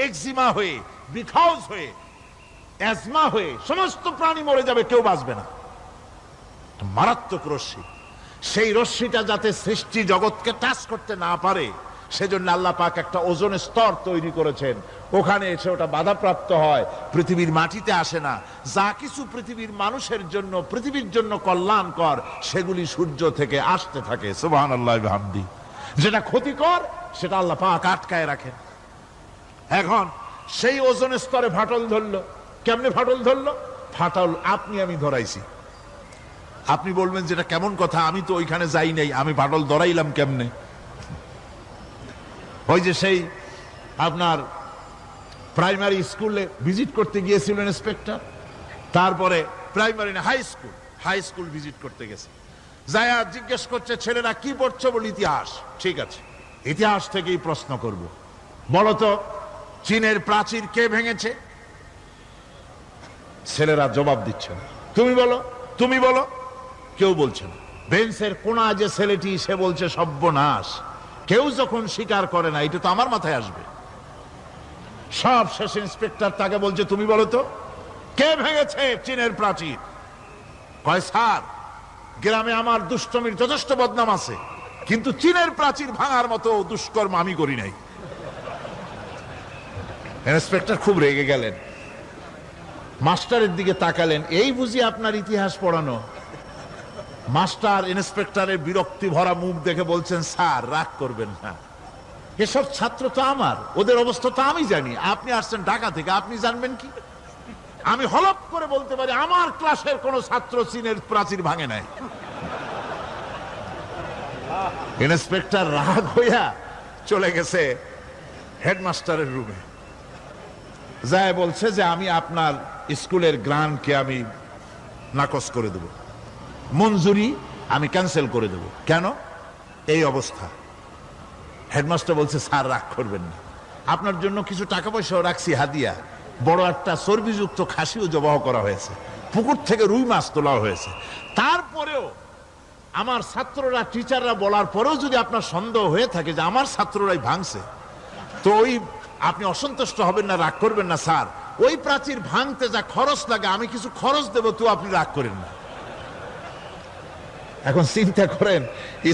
এক্সিমা হয়ে, বিখাউজ হয়ে, অ্যাজমা হয়ে সমস্ত প্রাণী মরে যাবে, কেউ বাঁচবে না। মারাত্মক রশ্মি। সেই রশ্মিটা যাতে সৃষ্টি জগৎকে টাচ করতে না পারে, সেজন্য আল্লাহ পাক একটা ওজোন স্তর তৈরি করেছেন। ওখানে এসে ওটা বাধাপ্রাপ্ত হয়, পৃথিবীর মাটিতে আসে না। যা কিছু পৃথিবীর মানুষের জন্য, পৃথিবীর জন্য কল্যাণকর, সেগুলি সূর্য থেকে আসতে থাকে। সুবহানাল্লাহ বিহামদি। যেটা ক্ষতিকর, সেটা আল্লাহ পাক আটকায় রাখেন। এখন সেই ওজোন স্তরে ফাটল ধরলো। কেমনে ফাটল ধরলো? ফাটল আপনি আমি ধরাইছি। আপনি বলবেন যেটা কেমন কথা, আমি তো ওইখানে যাই নাই, আমি ফাটল ধরাইলাম কেমনে? ওই যে সেই আপনার প্রাইমারি স্কুলে ভিজিট করতে গিয়েছিলেন ইন্সপেক্টর, তারপরে প্রাইমারি না হাই স্কুল ভিজিট করতে গেছে, যায়া জিজ্ঞেস করছে ছেলেরা কি পড়ছো? বলে ইতিহাস। ঠিক আছে, ইতিহাস থেকেই প্রশ্ন করব, বলতো চীনের প্রাচীর কে ভেঙেছে? ছেলেরা জবাব দিচ্ছে না। তুমি বলো, তুমি বলো। কেউ বলছে না। বেঞ্চের কোনা যে ছেলেটি, সে বলছে সর্বনাশ, কেউ যখন স্বীকার করে না, এটা তো আমার মাথায় আসবে। সব শেষ ইন্সপেক্টর তাকে বলছে তুমি বলো তো কে ভেঙেছে চীনের প্রাচীর? কয় স্যার, গ্রামে আমার দুষ্টমির যথেষ্ট বদনাম আছে, কিন্তু চীনের প্রাচীর ভাঙার মতো দুষ্কর্ম আমি করি নাই। ইন্সপেক্টর খুব রেগে গেলেন, মাস্টারের দিকে তাকালেন, এই বুঝি আপনার ইতিহাস পড়ানো? মাস্টার ইন্সপেক্টরের বিরক্তি ভরা মুখ দেখে বলছেন স্যার রাগ করবেন না, এসব ছাত্র তো আমার, ওদের অবস্থা তো আমি জানি, আপনি আসছেন ঢাকা থেকে, আপনি জানবেন কি? আমি হলপ করে বলতে পারি আমার ক্লাসের কোন ছাত্র চীনের প্রাচীর ভাঙে নাই। ইন্সপেক্টর রাগ হইয়া চলে গেছে হেডমাস্টারের রুমে, যায় বলছে যে আমি আপনার স্কুলের গ্রান্টকে আমি নাকচ করে দেব, মঞ্জুরি আমি ক্যান্সেল করে দেব। কেন? এই অবস্থা। হেডমাস্টার বলছে স্যার রাগ করবেন না, আপনার জন্য কিছু টাকা পয়সাও রাখছি হাদিয়া, বড় একটা চর্বিযুক্ত খাসিও জবাহ করা হয়েছে, পুকুর থেকে রুই মাছ তোলা হয়েছে। তারপরেও আমার ছাত্ররা, টিচাররা বলার পরেও যদি আপনার সন্দেহ হয়ে থাকে যে আমার ছাত্ররাই ভাঙছে, তো ওই আপনি অসন্তুষ্ট হবেন না, রাগ করবেন না স্যার, ওই প্রাচীর ভাঙতে যা খরচ লাগে আমি কিছু খরচ দেব, তো আপনি রাগ করেন না। এখন চিন্তা করেন,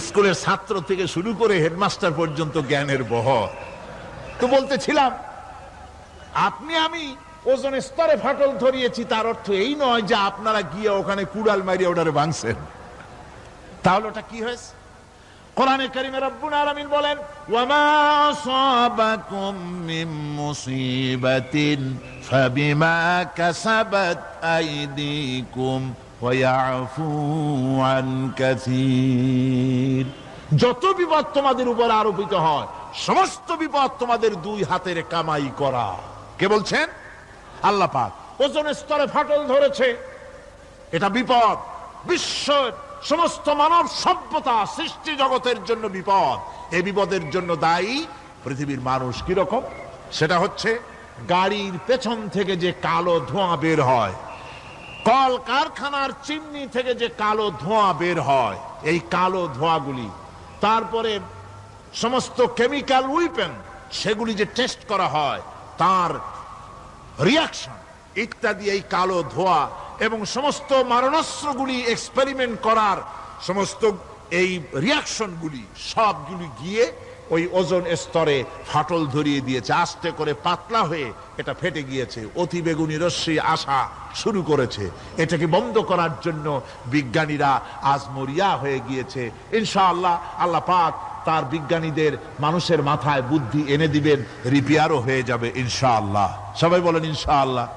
স্কুলের ছাত্র থেকে শুরু করে হেডমাস্টার পর্যন্ত জ্ঞানের বহর। তো বলতেছিলাম আপনি আমি ওজন স্তরে ফাটল ধরিয়েছি, তার অর্থ এই নয় যে আপনারা গিয়ে ওখানে কুড়াল মারিয়ে ওটারে ভাঙছেন। তাহলে ওটা কি হয়েছে? কোরআনে কারীমে রব্বুল আলামিন বলেন ওয়ামা আসাবাকুম মিন মুসিবাতিন ফাবিমা কাসাবাত আইদিকুম ওয়া ইয়াফু আন কাসীর। যত বিপদ তোমাদের উপর আরোপিত হয়, সমস্ত বিপদ তোমাদের দুই হাতের কামাই করা। কে বলছেন? আল্লাহ পাক। ওজন স্তরে ফাটল ধরেছে, এটা বিপদ, বিশ্বের সমস্ত মানব সভ্যতা সৃষ্টি জগতের জন্য বিপদ। এই বিপদের জন্য দায়ী পৃথিবীর মানুষ। কিরকম? সেটা হচ্ছে গাড়ির পেছন থেকে যে কালো ধোঁয়া বের হয়, কল কারখানার চিমনি থেকে যে কালো ধোঁয়া বের হয়, এই কালো ধোঁয়াগুলি, তারপরে সমস্ত কেমিক্যাল উইপেন সেগুলি যে টেস্ট করা হয়, তার রিয়াকশন ইত্যাদি, এই কালো ধোঁয়া এবং সমস্ত মারণাস্ত্রগুলি এক্সপেরিমেন্ট করার সমস্ত এই রিয়াকশনগুলি সবগুলি গিয়ে ওই ওজন স্তরে ফাটল ধরিয়ে দিয়েছে। আস্তে করে পাতলা হয়ে এটা ফেটে গিয়েছে, অতি বেগুনি রশ্মি আসা শুরু করেছে। এটাকে বন্ধ করার জন্য বিজ্ঞানীরা আজ মরিয়া হয়ে গিয়েছে। ইনশাআল্লাহ আল্লাহ পাক তার বিজ্ঞানীদের মানুষের মাথায় বুদ্ধি এনে দিবেন, রিপেয়ারও হয়ে যাবে ইনশাআল্লাহ। সবাই বলেন ইনশাআল্লাহ।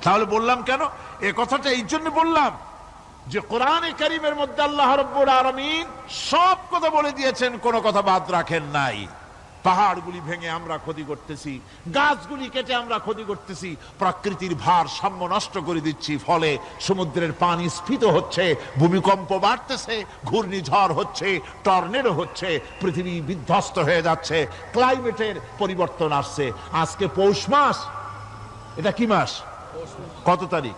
তাহলে বললাম কেন এ কথাটা? এই জন্য বললাম যে কোরআনে কারীমের মধ্যে আল্লাহ রাব্বুল আলামিন সব কথা বলে দিয়েছেন, কোনো কথা বাদ রাখেন নাই। পাহাড়গুলি ভেঙে আমরা ক্ষতি করতেছি, গাছগুলি কেটে আমরা ক্ষতি করতেছি, প্রকৃতির ভারসাম্য নষ্ট করে দিচ্ছি, ফলে সমুদ্রের পানি স্ফীত হচ্ছে, ভূমিকম্প বাড়তেছে, ঘূর্ণিঝড় হচ্ছে, টর্নেডো হচ্ছে, পৃথিবী বিধ্বস্ত হয়ে যাচ্ছে, ক্লাইমেটের পরিবর্তন আসছে। আজকে পৌষ মাস, এটা কি মাস? কত তারিখ?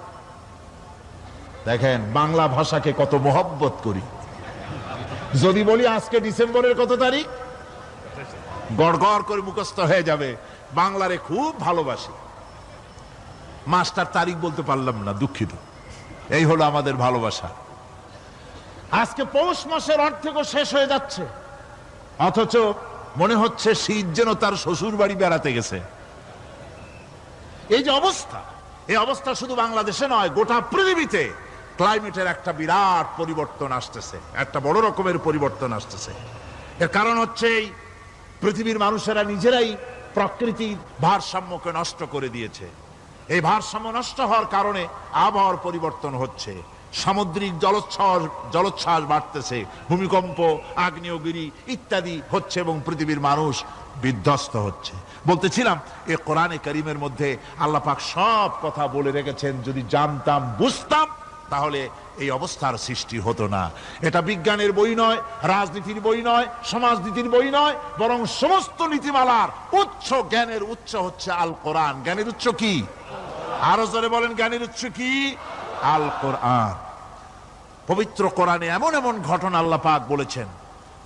দেখেন বাংলা ভাষাকে কত মহব্বত করি। যদি বলি আজকে ডিসেম্বরের কত তারিখ, গড় গড় করে মুখস্থ হয়ে যাবে। বাংলারে খুব ভালোবাসি, মাসটার তারিখ বলতে পারলাম না, দুঃখিত। এই হলো আমাদের ভালোবাসা। আজকে পৌষ মাসের অর্ধেকও শেষ হয়ে যাচ্ছে, অথচ মনে হচ্ছে শীত যেন তার শ্বশুর বাড়ি বেড়াতে গেছে। এই যে অবস্থা, এই অবস্থা শুধু বাংলাদেশে নয়, গোটা পৃথিবীতে ক্লাইমেটের একটা বিরাট পরিবর্তন আসতেছে, একটা বড় রকমের পরিবর্তন আসতেছে। এর কারণ হচ্ছে পৃথিবীর মানুষেরা নিজেরাই প্রকৃতির ভারসাম্যকে নষ্ট করে দিয়েছে। এই ভারসাম্য নষ্ট হওয়ার কারণে আবহাওয়ার পরিবর্তন হচ্ছে, সামুদ্রিক জলোচ্ছ্বাস বাড়তেছে, ভূমিকম্প, আগ্নেয়গিরি ইত্যাদি হচ্ছে এবং পৃথিবীর মানুষ বিধ্বস্ত হচ্ছে। বলতেছিলাম এই কোরআনে কারীমের মধ্যে আল্লাহ পাক সব কথা বলে রেখেছেন। যদি জানতাম, বুঝতাম, তাহলে এই অবস্থার সৃষ্টি হতো না। এটা বিজ্ঞানের বই নয়, রাজনীতির বই নয়, সমাজনীতির বই নয়, বরং সমস্ত নীতিমালার উচ্চ, জ্ঞানের উচ্চ হচ্ছে আল কোরআন। জ্ঞানের উচ্চ কি? আরো জোরে বলেন, জ্ঞানের উচ্চ কি? আল কোরআন। পবিত্র কোরআনে এমন এমন ঘটনা আল্লাহ পাক বলেছেন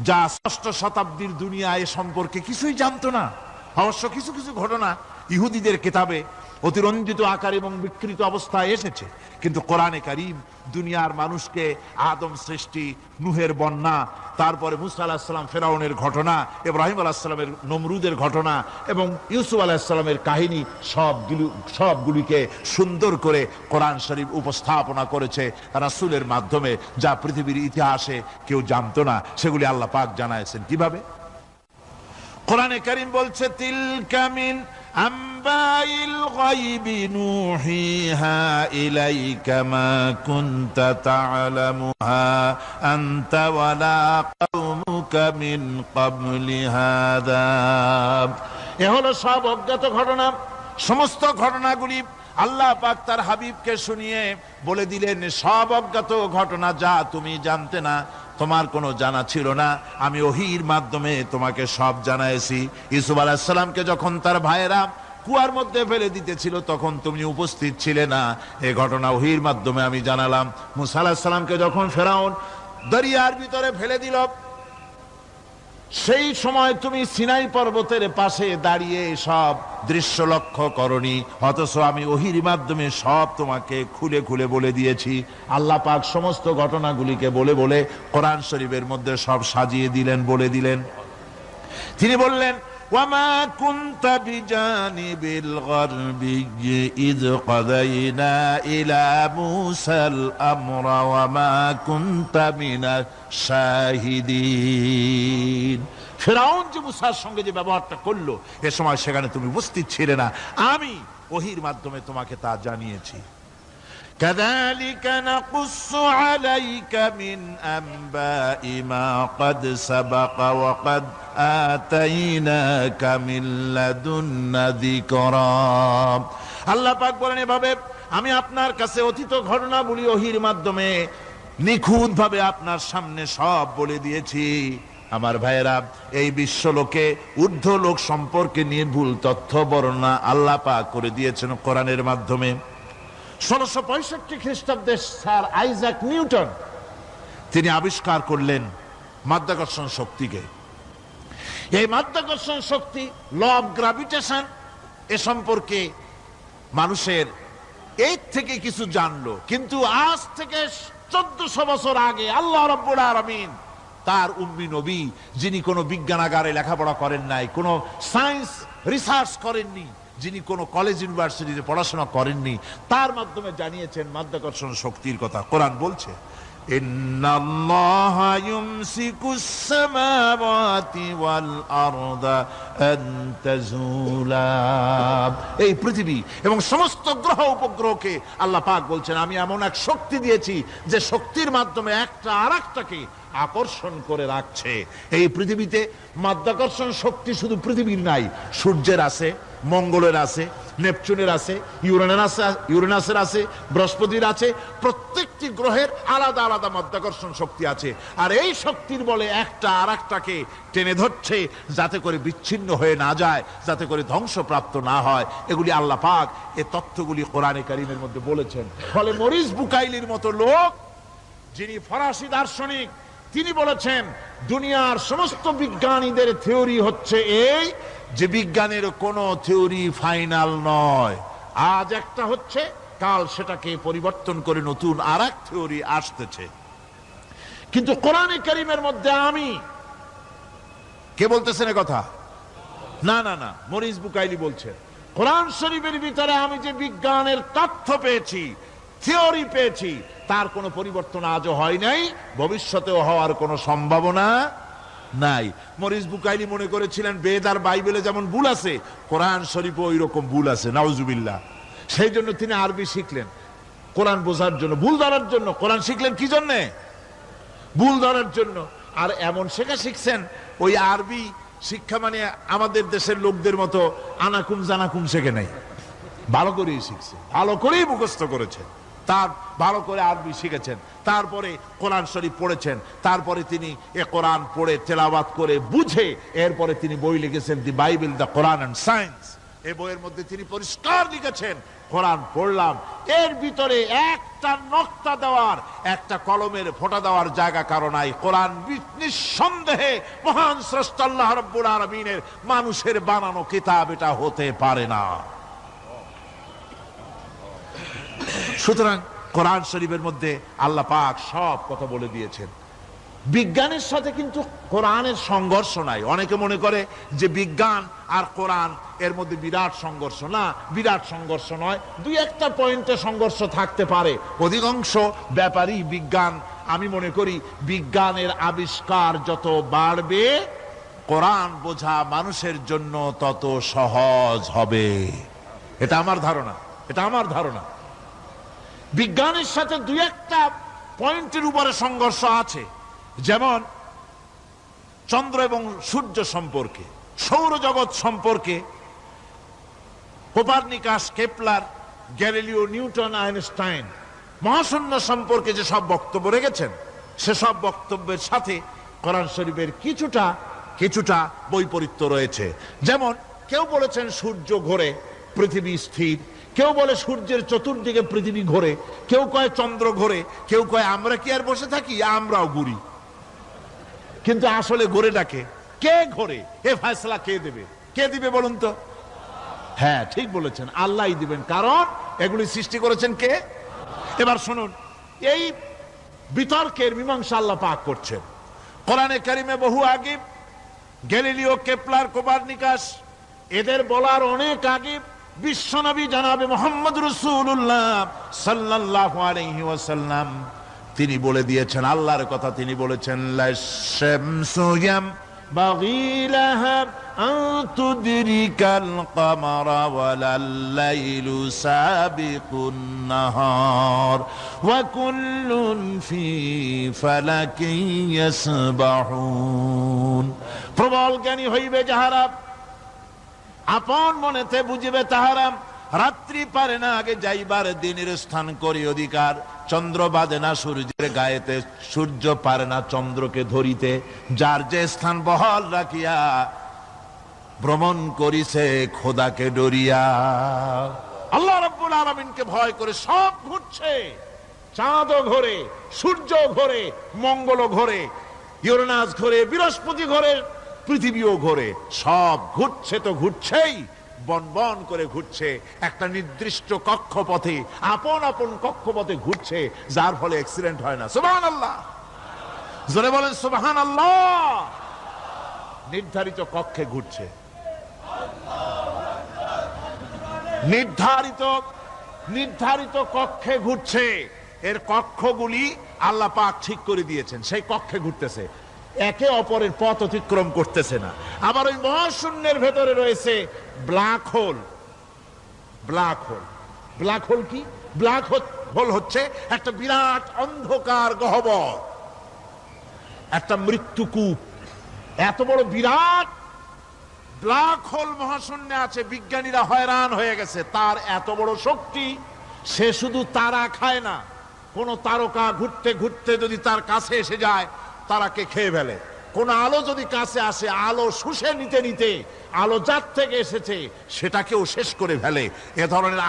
যা ষষ্ঠ শতাব্দীর দুনিয়া এ সম্পর্কে কিছুই জানতো না। অবশ্য কিছু কিছু ঘটনা ইহুদিদের কিতাবে অতিরঞ্জিত আকার এবং বিকৃত অবস্থায় এসেছে, কিন্তু কোরআনে কারীম দুনিয়ার মানুষকে আদম সৃষ্টি, নূহের বন্যা, তারপরে মুসা আলাইহিস সালাম ফেরাউনের ঘটনা, ইব্রাহিম আলাইহিস সালামের নমরুদের ঘটনা এবং ইউসুফ আলাইহিস সালামের কাহিনী সবগুলিকে সুন্দর করে কোরআন শরীফ উপস্থাপনা করেছে রাসূলের মাধ্যমে, যা পৃথিবীর ইতিহাসে কেউ জানতো না। সেগুলি আল্লাহ পাক জানাইছেন কিভাবে? কোরআনে কারীম বলছে, তিলকা মিন আম্বাইল গায়বি নূহিহা ইলাইকা মা কুনতা তা'লামুহা আনতা ওয়ালা কওমুকা মিন ক্বাবলি হাযা। এ হলো সব অজ্ঞাত ঘটনা। সমস্ত ঘটনাগুলি আল্লাহ পাক তার হাবিবকে শুনিয়ে বলে দিলেন, সব অজ্ঞাত ঘটনা যা তুমি জানতে না, তোমার কোনো জানা ছিল না, আমি ওহীর মাধ্যমে তোমাকে সব জানাইছি। ইউসুফ আলাইহিস সালামকে যখন তার ভাইয়েরা কুয়ার মধ্যে ফেলে দিতেছিল তখন তুমি উপস্থিত ছিলে না, এই ঘটনা ওহীর মাধ্যমে আমি জানালাম। মুসা আলাইহিস সালামকে যখন ফেরাউন দরিয়ার ভিতরে ফেলে দিল, সেই সময় তুমি সিনাই পর্বতের পাশে দাঁড়িয়ে সব দৃশ্য লক্ষ্য করনি, অথচ আমি ওহীর মাধ্যমে সব তোমাকে খুলে খুলে বলে দিয়েছি। আল্লাহ পাক সমস্ত ঘটনাগুলিকে বলে বলে কোরআন শরীফের মধ্যে সব সাজিয়ে দিলেন, বলে দিলেন। তিনি বললেন, ওয়ামা কুনতা বিজানিবিল গারবি ইয কাদাইনা ইলা মুসাল আমরা ওয়ামা কুনতা মিনাশ শাহিদিন। ফিরআউন যে মুসার সঙ্গে যে ব্যবহারটা করলো, এ সময় সেখানে তুমি উপস্থিত ছিলে না, আমি ওহীর মাধ্যমে তোমাকে তা জানিয়েছি। কাযালিকা নাকুসসু আলাইকা মিন আনবাই মা ক্বাদ সাবাকা ওয়া ক্বাদ আতাইনাকা মিন লাদুন্না যিকরা। আল্লাহ পাক বলেন, এভাবে আমি আপনার কাছে অতীত ঘটনাবলী ওহীর মাধ্যমে নিখুঁতভাবে আপনার সামনে সব বলে দিয়েছি। আমার ভাইয়েরা, এই বিশ্বলোকে ঊর্ধ্ব লোক সম্পর্কে নিয়ে ভুল তথ্য বর্ণনা আল্লাহ পাক করে দিয়েছেন কোরআনের মাধ্যমে। 1665 খ্রিস্টাব্দে স্যার আইজাক নিউটন তিনি আবিষ্কার করলেন মাধ্যাকর্ষণ শক্তিকে। এই মাধ্যাকর্ষণ শক্তি, ল অফ গ্রাভিটেশন, এ সম্পর্কে মানুষের এই থেকে কিছু জানলো, কিন্তু আজ থেকে 1400 বছর আগে আল্লাহ রাব্বুল আলামিন তার উম্মি নবী, যিনি কোনো বিজ্ঞানাগারে লেখাপড়া করেন নাই, কোনো সায়েন্স রিসার্চ করেননি, যিনি কোনো কলেজ ইউনিভার্সিটিতে পড়াশোনা করেননি, তার মাধ্যমে জানিয়েছেন মাধ্যাকর্ষণ শক্তির কথা। কোরআন বলছে, ইন্নাল্লাহা ইউমসিকুস সামাওয়াতি ওয়াল আরদা আন তাজুলা। এই পৃথিবী এবং সমস্ত গ্রহ উপগ্রহকে আল্লাহ পাক বলছেন, আমি এমন এক শক্তি দিয়েছি যে শক্তির মাধ্যমে একটা আরেকটাকে আকর্ষণ করে রাখছে। এই পৃথিবীতে মাধ্যাকর্ষণ শক্তি শুধু পৃথিবীর নাই, সূর্যের আছে, মঙ্গলের আছে, নেপচুনের আছে, ইউরেনাসের আছে, বৃহস্পতির আছে। প্রত্যেকটি গ্রহের আলাদা আলাদা মাধ্যাকর্ষণ শক্তি আছে, আর এই শক্তির বলে একটা আরেকটাকে টেনে ধরছে যাতে করে বিচ্ছিন্ন হয়ে না যায়, যাতে করে ধ্বংসপ্রাপ্ত না হয়। এগুলি আল্লাহ পাক এই তথ্যগুলি কোরআনে কারীমের মধ্যে বলেছেন। ফলে মরিস বুকাইলির মতো লোক, যিনি ফরাসি দার্শনিক, তিনি বলেছেন দুনিয়ার সমস্ত বিজ্ঞানীদের থিওরি হচ্ছে এই যে বিজ্ঞানের কোনো থিওরি ফাইনাল নয়। আজ একটা হচ্ছে, কাল সেটাকে পরিবর্তন করে নতুন আরেক থিওরি আসতেছে। কিন্তু কোরআনে কারীমের মধ্যে আমি, কে বলতেছেন এ কথা? না না না, মরিস বুকাইলি বলছেন, কোরআন শরীফের ভিতরে আমি যে বিজ্ঞানের তথ্য পেয়েছি, থিওরি পেয়েছি, তার কোনো পরিবর্তন আজও হয় নাই, ভবিষ্যতেও হওয়ার কোনো সম্ভাবনা নাই। মরিস বুকাইলি মনে করেছিলেন বেদ আর বাইবেলে যেমন ভুল আছে, কোরআন শরীফে ওই রকম ভুল আছে, নাউজুবিল্লাহ। সেই জন্য তিনি আরবি শিখলেন কোরআন বোঝার জন্য, ভুল ধরার জন্য। কোরআন শিখলেন কি জন্যে? ভুল ধরার জন্য। আর এমন শেখা শিখছেন, ওই আরবি শিক্ষা মানে আমাদের দেশের লোকদের মতো আনাকুম জানাকুম শেখে নাই, ভালো করেই শিখছে, ভালো করেই মুখস্থ করেছেন, তার ভালো করে আরবি শিখেছেন, তারপরে কোরআন শরীফ পড়েছেন, তারপরে তিনি এ কোরআন পড়ে তেলাওয়াত করে বুঝে এরপরে তিনি বই লিখেছেন the Bible, the Quran and science. এই বইয়ের মধ্যে তিনি পরিষ্কার লিখেছেন, কোরআন পড়লাম, এর ভিতরে একটা নকতা দেওয়ার, একটা কলমের ফোঁটা দেওয়ার জায়গা কারো নাই। কোরআন নিঃসন্দেহে মহান স্রষ্টা আল্লাহ রাব্বুল আলামিনের মানুষের বানানো কিতাব, এটা হতে পারে না। সুতরাং কোরআন শরীফের মধ্যে আল্লাহ পাক সব কথা বলে দিয়েছেন। বিজ্ঞানের সাথে কিন্তু কোরআনের সংঘর্ষ নাই। অনেকে মনে করে যে বিজ্ঞান আর কোরআন এর মধ্যে বিরাট সংঘর্ষ। না, বিরাট সংঘর্ষ নয়, দুই একটা পয়েন্টে সংঘর্ষ থাকতে পারে। অধিকাংশ ব্যাপারই বিজ্ঞান, আমি মনে করি বিজ্ঞানের আবিষ্কার যত বাড়বে, কোরআন বোঝা মানুষের জন্য তত সহজ হবে। এটা আমার ধারণা, এটা আমার ধারণা। বিজ্ঞানের সাথে দুই একটা পয়েন্টের উপরে সংঘর্ষ আছে, যেমন চন্দ্র এবং সূর্য সম্পর্কে, সৌরজগৎ সম্পর্কে Copernicus, Kepler, Galileo, Newton, Einstein মহাশূন্য সম্পর্কে যে সব বক্তব্য রেখেছেন, সেসব বক্তব্যের সাথে কোরআন শরীফের কিছুটা বৈপরীত্য রয়েছে। যেমন কেউ বলেছেন সূর্য ঘোরে, পৃথিবী স্থির, কেউ বলে সূর্যের চতুর্দিকে পৃথিবী ঘোরে, কেউ কয় চন্দ্র ঘোরে, কেউ কয় আমরা কি আর বসে থাকি, আমরাও ঘুরি। কিন্তু আসলে ঘোরেটাকে কে ঘোরে, এ ফয়সালা কে দেবে? কে দিবে বলুন তো? হ্যাঁ, ঠিক বলেছেন, আল্লাহই দিবেন, কারণ এগুলি সৃষ্টি করেছেন কে? এবার শুনুন, এই বিতর্কের মীমাংসা আল্লাহ পাক করছেন কোরআনে কারিমে বহু আগে। গ্যালিলিও, কেপলার, কোপারনিকাস এদের বলার অনেক আগে বিশ্বনবী জনাবে মুহাম্মদ রাসূলুল্লাহ সাল্লাল্লাহু আলাইহি ওয়াসাল্লাম তিনি বলে দিয়েছেন, আল্লাহর কথা তিনি বলেছেন, লাশ-শামসু ইয়ামবাগী লাহা আন তুদরিকাল কামারা ওয়ালাল লাইলু সাবিকুন নাহার ওয়া কুল্লুন ফি ফালাকিন ইয়াসবাহুন। প্রবল জ্ঞানী হইবে যাহারা, আপন মনেতে বুঝিবে তাহারা, রাত্রি পারে না আগে যাইবার, দিনের স্থান করি অধিকার। চন্দ্র বাঁধে না সূর্যের গায়েতে, সূর্য পারে না চন্দ্রকে ধরিতে। যার যে স্থান বহাল রাখিয়া ভ্রমণ করিছে খোদাকে ডরিয়া। আল্লাহ রাব্বুল আলামিনকে ভয় করে সব ঘুরছে, চাঁদও ঘোরে, সূর্য ঘোরে, মঙ্গল ঘোরে, ইউরেনাস ঘোরে, বৃহস্পতি ঘোরে, পৃথিবীও ঘোরে, সব ঘুরছে তো ঘুরছেই, বন বন করে ঘুরছে একটা নির্দিষ্ট কক্ষপথে, আপন আপন কক্ষপথে ঘুরছে, যার ফলে অ্যাক্সিডেন্ট হয় না। সুবহানাল্লাহ, জোরে বলেন সুবহানাল্লাহ। নির্ধারিত কক্ষে ঘুরছে, নির্ধারিত কক্ষে ঘুরছে। এর কক্ষগুলি আল্লাহ পাক ঠিক করে দিয়েছেন, সেই কক্ষে ঘুরতেছে, একে অপরের পথ অতিক্রম করতেছে না। আবার ওই মহাশূন্যের ভেতরে রয়েছে black hole. Black hole, black hole কি? ব্ল্যাক হোল হচ্ছে একটা বিরাট অন্ধকার গহ্বর, একটা মৃত্যুকূপ। এত বড় বিরাট ব্ল্যাক হোল মহাশূন্যে আছে, বিজ্ঞানীরা হয়রান হয়ে গেছে। তার এত বড় শক্তি, সে শুধু তারা খায় না, কোন তারকা ঘুরতে ঘুরতে যদি তার কাছে এসে যায় তারাকে খেয়ে ফেলে। কোন আলো যদি কাছে আসে, আলো শুষে নিতে নিতে আলো যার থেকে এসেছে সেটাকেও শেষ করে ফেলে। এ ধরনের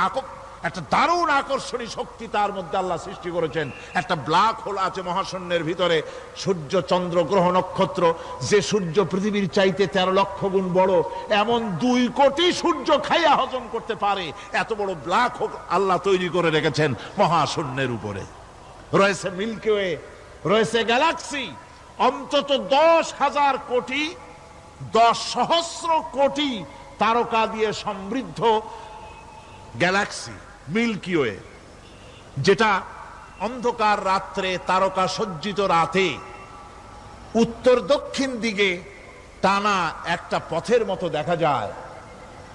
একটা দারুণ আকর্ষণী শক্তি তার মধ্যে আল্লাহ সৃষ্টি করেছেন। একটা ব্ল্যাক হোল আছে মহাশূন্যের ভিতরে। সূর্য, চন্দ্র, গ্রহ, নক্ষত্র, যে সূর্য পৃথিবীর চাইতে 13 লক্ষ গুণ বড়, এমন 2 কোটি সূর্য খাইয়া হজম করতে পারে, এত বড় ব্ল্যাক হোল আল্লাহ তৈরি করে রেখেছেন মহাশূন্যের উপরে। রয়েছে মিল্কি ওয়ে, রয়েছে গ্যালাক্সি, অন্তত 10,000 কোটি, 10 সহস্র কোটি তারকা দিয়ে সমৃদ্ধ গ্যালাক্সি মিল্কি ওয়ে, যেটা অন্ধকার রাত্রে, তারকা সজ্জিত রাতে উত্তর দক্ষিণ দিকে টানা একটা পথের মতো দেখা যায়।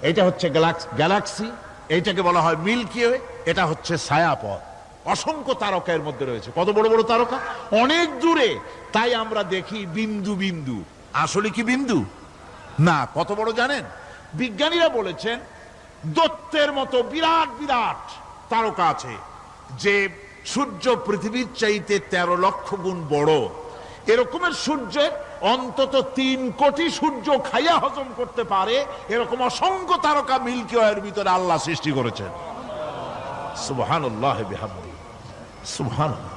এটা হচ্ছে গ্যালাক্সি, এইটাকে বলা হয় মিল্কি ওয়ে, এটা হচ্ছে ছায়াপথ। অসংখ্য তারকা এর মধ্যে রয়েছে। কত বড় বড় তারকা, অনেক দূরে। তাই আমরা দেখি বিন্দু বিন্দু, আসলে কি বিন্দু না। কত বড় জানেন? বিজ্ঞানীরা বলেছেন দৈত্যের মতো বিরাট বিরাট তারকা আছে, যে সূর্য পৃথিবীর চাইতে 13 লক্ষ গুণ বড়। এরকমের সূর্যের অন্তত 3 কোটি সূর্য খাইয়া হজম করতে পারে এরকম অসংখ্য তারকা মিল্কি ওয়ের ভিতরে আল্লাহ সৃষ্টি করেছেন। সুবহানাল্লাহ বিহামদি, সুবহানাল্লাহ।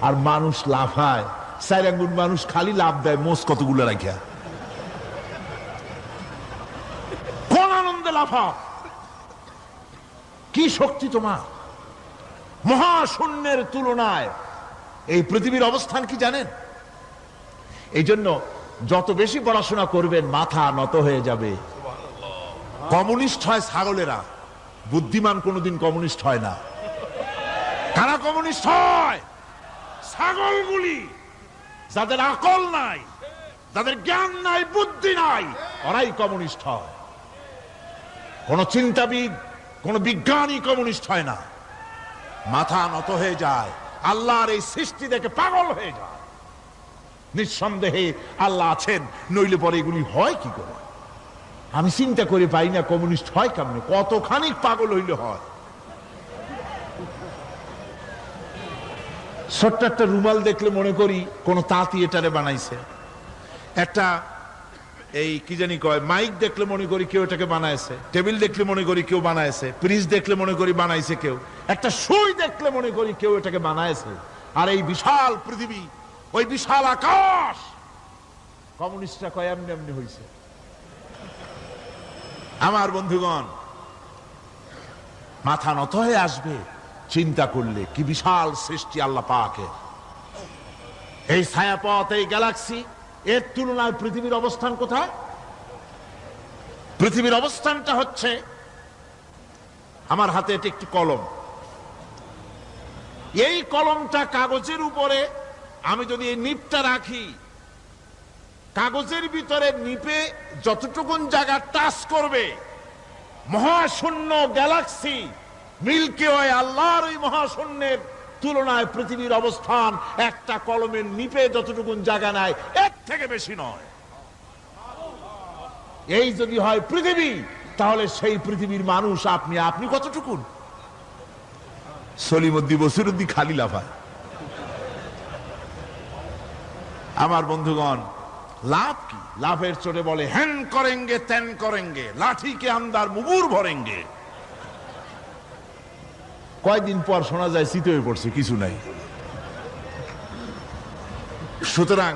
আর মানুষ লাফায়, 4 আঙ্গুল মানুষ খালি লাফ দেয় মোষ কতগুলো রাখিয়া। কোন আনন্দে লাফাও, কি শক্তি তোমার! মহাশূন্যের তুলনায় এই পৃথিবীর অবস্থান কি জানেন? এই জন্য যত বেশি পড়াশোনা করবেন মাথা নত হয়ে যাবে। কমিউনিস্ট হয় ছাগলেরা, বুদ্ধিমান কোনোদিন কমিউনিস্ট হয় না। কারা কমিউনিস্ট হয়? ছাগলগুলি, যাদের আকল নাই, যাদের জ্ঞান নাই, বুদ্ধি নাই, ওরাই কমিউনিস্ট হয়। কোন চিন্তাবিদ, কোন বিজ্ঞানী কমিউনিস্ট হয় না। মাথা নত হয়ে যায়, আল্লাহর এই সৃষ্টি দেখে পাগল হয়ে যায়। নিঃসন্দেহে আল্লাহ আছেন, নইলে পরে এগুলি হয় কি করে? আমি চিন্তা করে পাই না কমিউনিস্ট হয় কেমন, কতখানি পাগল হইলে হয়। ছোট্ট একটা রুমাল দেখলে মনে করি কোন তাঁতি এটারে বানাইছে। একটা এই কি জানি কয় মাইক দেখলে মনে করি কেউ এটাকে বানাইছে। টেবিল দেখলে মনে করি কেউ বানাইছে। ফ্রিজ দেখলে মনে করি বানাইছে কেউ। একটা সুই দেখলে মনে করি কেউ এটাকে বানাইছে। আর এই বিশাল পৃথিবী, ওই বিশাল আকাশ, কমিউনিস্টরা কয় এমনি এমনি হয়েছে। আমার বন্ধুগণ, মাথা নত হয়ে আসবে চিন্তা করলে কি বিশাল সৃষ্টি আল্লাহ পাকের। এই ছায়াপথ, এই গ্যালাক্সি, এর তুলনায় পৃথিবীর অবস্থান কোথায়? পৃথিবীর অবস্থানটা হচ্ছে, আমার হাতে এটি একটি কলম। এই কলমটা কাগজের উপরে আমি যদি এই নিপটা রাখি, কাগজের ভিতরে নিপে যতটুকুন জায়গা টাচ করবে, মহাশূন্য গ্যালাক্সি মিল্কি ওয়ে, আল্লাহর ওই মহাশূন্যের তুলনায় পৃথিবীর অবস্থান একটা কলমের নিপে যতটুকুন জায়গা নেয় এর থেকে বেশি নয়। এই যদি হয় পৃথিবী, তাহলে সেই পৃথিবীর মানুষ আপনি, আপনি কতটুকুন? সলিমুদ্দি বসিরুদ্দি খালি লাফায়। আমার বন্ধুগণ, লাভ কি? লাভের চোটে বলে হ্যান করেঙ্গে ত্যান করেঙ্গে, লাঠি কে আন্দার মুগুর ভরেঙ্গে। কয়দিন পর শোনা যায় শীত হয়ে পড়ছে, কিছু নাই। সুতরাং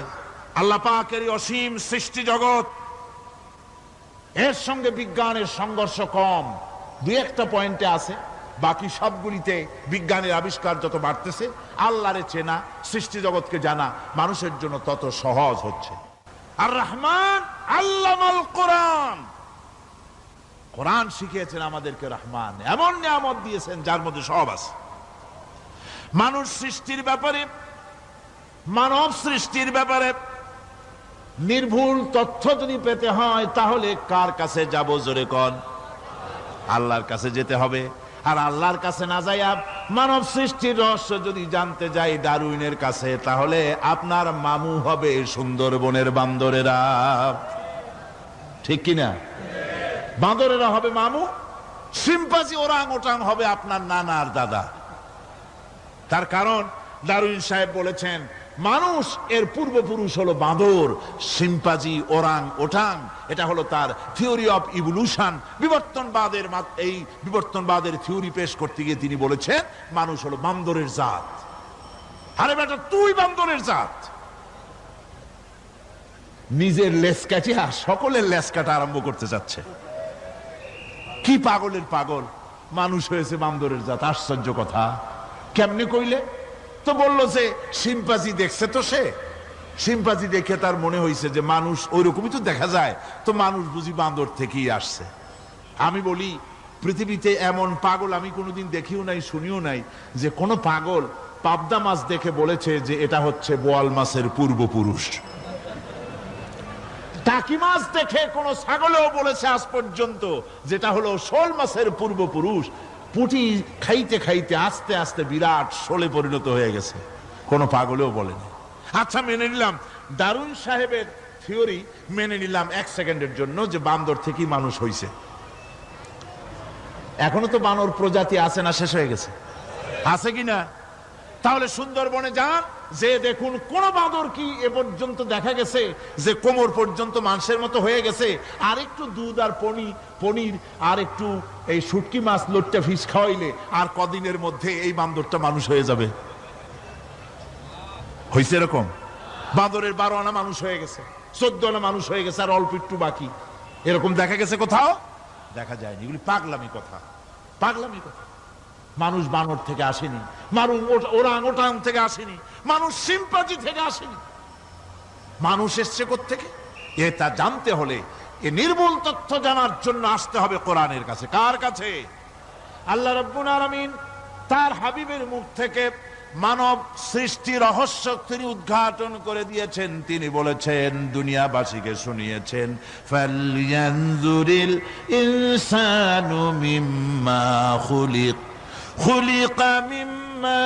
আল্লাহ পাকের অসীম সৃষ্টি জগৎ, এর সঙ্গে বিজ্ঞানের সংঘর্ষ কম, দুই একটা পয়েন্টে আছে। বাকি সবগুলিতে বিজ্ঞানের আবিষ্কার যত বাড়তেছে, আল্লাহরে চেনা, সৃষ্টি জগৎকে জানা মানুষের জন্য তত সহজ হচ্ছে। আর রহমান আল্লামাল কোরআন, কোরআন শিখিয়েছেন আমাদেরকে রহমান, এমন নিয়ামত দিয়েছেন যার মধ্যে সব আছে। মানুষ সৃষ্টির ব্যাপারে, মানব সৃষ্টির ব্যাপারে নির্ভুল তথ্য যদি পেতে হয়, তাহলে কার কাছে যাব? জোরে কোন? আল্লাহর কাছে যেতে হবে। আর আল্লাহর কাছে না যাইয়া মানব সৃষ্টির রহস্য যদি জানতে যাই ডারউইনের কাছে, তাহলে আপনার মামু হবে সুন্দরবনের বান্দরেরা। ঠিক কিনা? বান্দরেরা হবে মামু, সিম্পাজি ওরাং ওটাং হবে আপনার নানার দাদা। তার কারণ ডারউইন সাহেব বলেছেন মানুষ এর পূর্বপুরুষ হলো বাঁদর, সিম্পাজি, ওরাং ওটাং, এটা হলো তার থিওরি অফ ইভলিউশন। এই বিবর্তনবাদের থিওরি পেশ করতে গিয়ে তিনি বলেছেন মানুষ হলো বান্দরের জাত। আরে বেটা, তুই বান্দরের জাত। নিজের লেজ কাটিয়া সকলের লেজ কাটা আরম্ভ করতে যাচ্ছে। কি পাগলের পাগল, মানুষ হয়েছে বান্দরের জাত। আশ্চর্য কথা। কেমনে কইলে? তো বললো যে সিম্পাজি দেখছে, তো সে সিম্পাজি দেখে তার মনে হয়েছে যে মানুষ ওইরকমই তো দেখা যায়, তো মানুষ বুঝি বান্দর থেকেই আসছে। আমি বলি পৃথিবীতে এমন পাগল আমি কোনোদিন দেখিও নাই, শুনিও নাই যে কোনো পাগল পাবদা মাছ দেখে বলেছে যে এটা হচ্ছে বোয়াল মাছের পূর্বপুরুষ। টাকি মাছ দেখে কোন ছাগলেও বলেছে আজ পর্যন্ত, যেটা হলো শোল মাছের পূর্বপুরুষ, পুঁটি খাইতে খাইতে আস্তে আস্তে বিরাট শোলে পরিণত হয়ে গেছে, কোন পাগলেও বলেনি। আচ্ছা, মেনে নিলাম দারুন সাহেবের থিওরি, মেনে নিলাম 1 সেকেন্ডের জন্য যে বান্দর থেকেই মানুষ হইছে। এখনো তো বানর প্রজাতি আছে না শেষ হয়ে গেছে? আছে কিনা? তাহলে সুন্দরবনে যান, যে দেখুন কোন বাঁদর কি এ পর্যন্ত দেখা গেছে যে কোমর পর্যন্ত মানুষের মতো হয়ে গেছে? আর একটু দুধ আর পনির আর একটু এই শুটকি মাছ লোট্টা ফিশ খাওয়াইলে আর কদিনের মধ্যে এই বান্দরটা মানুষ হয়ে যাবে? হয়েছে এরকম? বাঁদরের 12 আনা মানুষ হয়ে গেছে, 14 আনা মানুষ হয়ে গেছে, আর অল্প একটু বাকি। এরকম দেখা গেছে কোথাও? দেখা যায়নি। এগুলি পাগলামি কথা, পাগলামি কথা। মানুষ বানর থেকে আসেনি, মানুষ ওরাং ওটাং থেকে আসেনি, মানুষ সিম্পাজি থেকে আসেনি। মানুষ এসছে কোত্থেকে? এটা জানতে হলে, এ নির্মূল তথ্য জানার জন্য আসতে হবে কোরআনের কাছে। কার কাছে? আল্লাহ রাব্বুল আলামিন তার হাবিবের মুখ থেকে মানব সৃষ্টি রহস্য তিনি উদ্ঘাটন করে দিয়েছেন। তিনি বলেছেন, দুনিয়াবাসীকে শুনিয়েছেন, ফালয়ানজুরিল ইনসানু মিম্মা খুলিক খুলিকা মিম্মা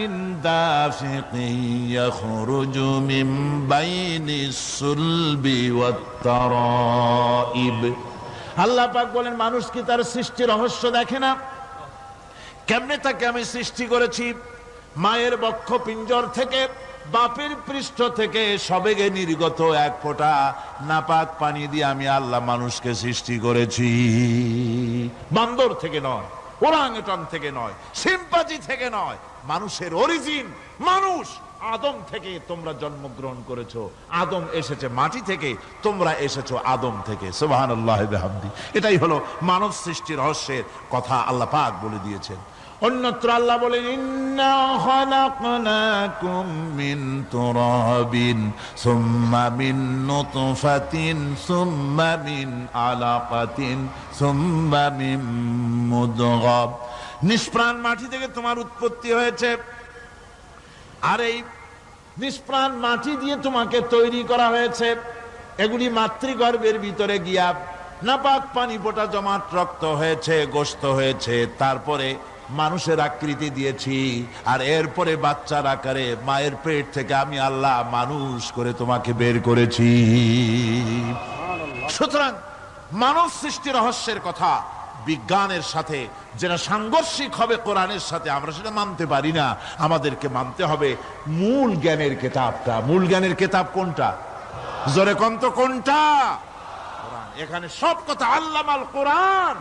ইন দাফিকিন ইয়াখরুজু মিন বাইনিস সুলবি ওয়াত তারাইব। আল্লাহ পাক বলেন, মানুষ কি তার সৃষ্টি রহস্য দেখে না? কেমনে তাকে আমি সৃষ্টি করেছি? মায়ের বক্ষ পিঞ্জর থেকে, বাপের পৃষ্ঠ থেকে সবেগে নির্গত এক ফোঁটা নাপাক পানি দিয়ে আমি আল্লাহ মানুষকে সৃষ্টি করেছি। বান্দর থেকে নয়, ওরাংওটাং থেকে নয়, সিম্পাজি থেকে নয়, মানুষের অরিজিন মানুষ। আদম থেকে তোমরা জন্মগ্রহণ করেছো, আদম এসেছে মাটি থেকে, তোমরা এসেছো আদম থেকে। সুবহানাল্লাহ ওয়া বিহামদি। এটাই হলো মানব সৃষ্টি রহস্যের কথা আল্লাহ পাক বলে দিয়েছেন। অন্যত্র আল্লাহ বলেন, ইন্না খালাকনাকুম মিন তুরাবিন সুম্মা মিন নুতফাতিন সুম্মা মিন আলাকাতিন সুম্মা মিন মুদগাহ। নিষ্প্রাণ মাটি থেকে তোমার উৎপত্তি হয়েছে, আর এই নিষ্প্রাণ মাটি দিয়ে তোমাকে তৈরি করা হয়েছে। এগুলি মাতৃগর্ভের ভিতরে গিয়া নাপাক পানি ফোঁটা জমাট রক্ত হয়েছে, গোশত হয়েছে, তারপরে মানুষের আকৃতি দিয়েছি, আর এরপরে বাচ্চার আকারে মায়ের পেট থেকে আমি আল্লাহ মানুষ করে তোমাকে বের করেছি। সুতরাং মানব সৃষ্টি রহস্যের কথা বিজ্ঞানের সাথে যেটা সাংঘর্ষিক হবে কোরআনের সাথে, আমরা সেটা মানতে পারি না। আমাদেরকে মানতে হবে মূল জ্ঞানের কেতাবটা। মূল জ্ঞানের কেতাব কোনটা? জোরে কোন তো কোনটা? কোরআন। এখানে সব কথা আল্লামাল কোরআন।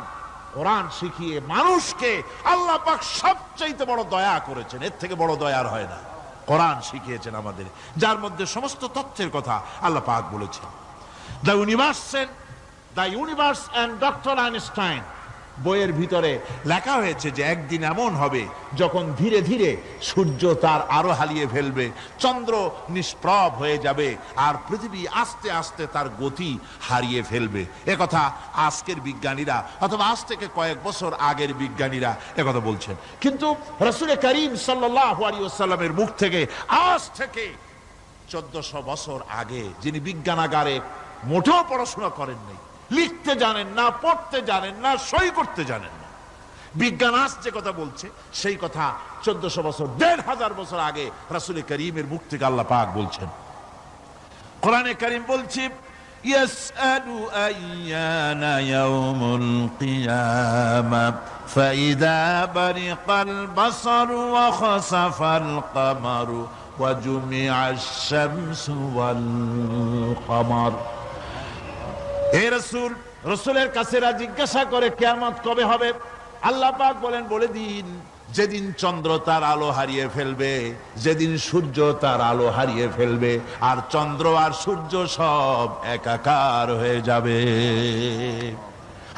কোরআন শিখিয়ে মানুষকে আল্লাহ পাক সবচাইতে বড় দয়া করেছেন, এর থেকে বড় দয়ার হয় না। কোরআন শিখিয়েছেন আমাদের, যার মধ্যে সমস্ত তথ্যের কথা আল্লাহ পাক বলেছেন। The universe and doctor Einstein বইয়ের ভিতরে লেখা হয়েছে যে একদিন এমন হবে যখন ধীরে ধীরে সূর্য তার আলো হারিয়ে ফেলবে, চন্দ্র নিষ্প্রভ হয়ে যাবে, আর পৃথিবী আস্তে আস্তে তার গতি হারিয়ে ফেলবে। একথা আজকের বিজ্ঞানীরা অথবা আজ থেকে কয়েক বছর আগের বিজ্ঞানীরা একথা বলছেন। কিন্তু রাসূল করিম সাল্লাল্লাহু আলাইহি ওয়াসাল্লামের মুখ থেকে আজ থেকে 1400 বছর আগে, যিনি বিজ্ঞানাগারে মোটেও পড়াশোনা করেননি, লিখতে জানেন না, পড়তে জানেন না, সই করতে জানেন না, বিজ্ঞান আজ যে কথা বলছে সেই কথা 1400 বছর, 1500 বছর আগে রাসূল করিমের মুখ থেকে আল্লাহ পাক বলছেন। কোরআনে কারীম বলছে, ইয়াসআলু আইয়ানা ইয়াউমুল কিয়ামা ফাইদা বারিকাল বাসারু ওয়া খাসাফাল কামারু ওয়া জুমিআশ শামসু ওয়াল কামার। হে রাসূল, রাসূলের কাছেরা জিজ্ঞাসা করে কিয়ামত কবে হবে? আল্লাহ পাক বলেন, বলে দিন যেদিন চন্দ্র তার আলো হারিয়ে ফেলবে, যেদিন সূর্য তার আলো হারিয়ে ফেলবে, আর চন্দ্র আর সূর্য সব একাকার হয়ে যাবে।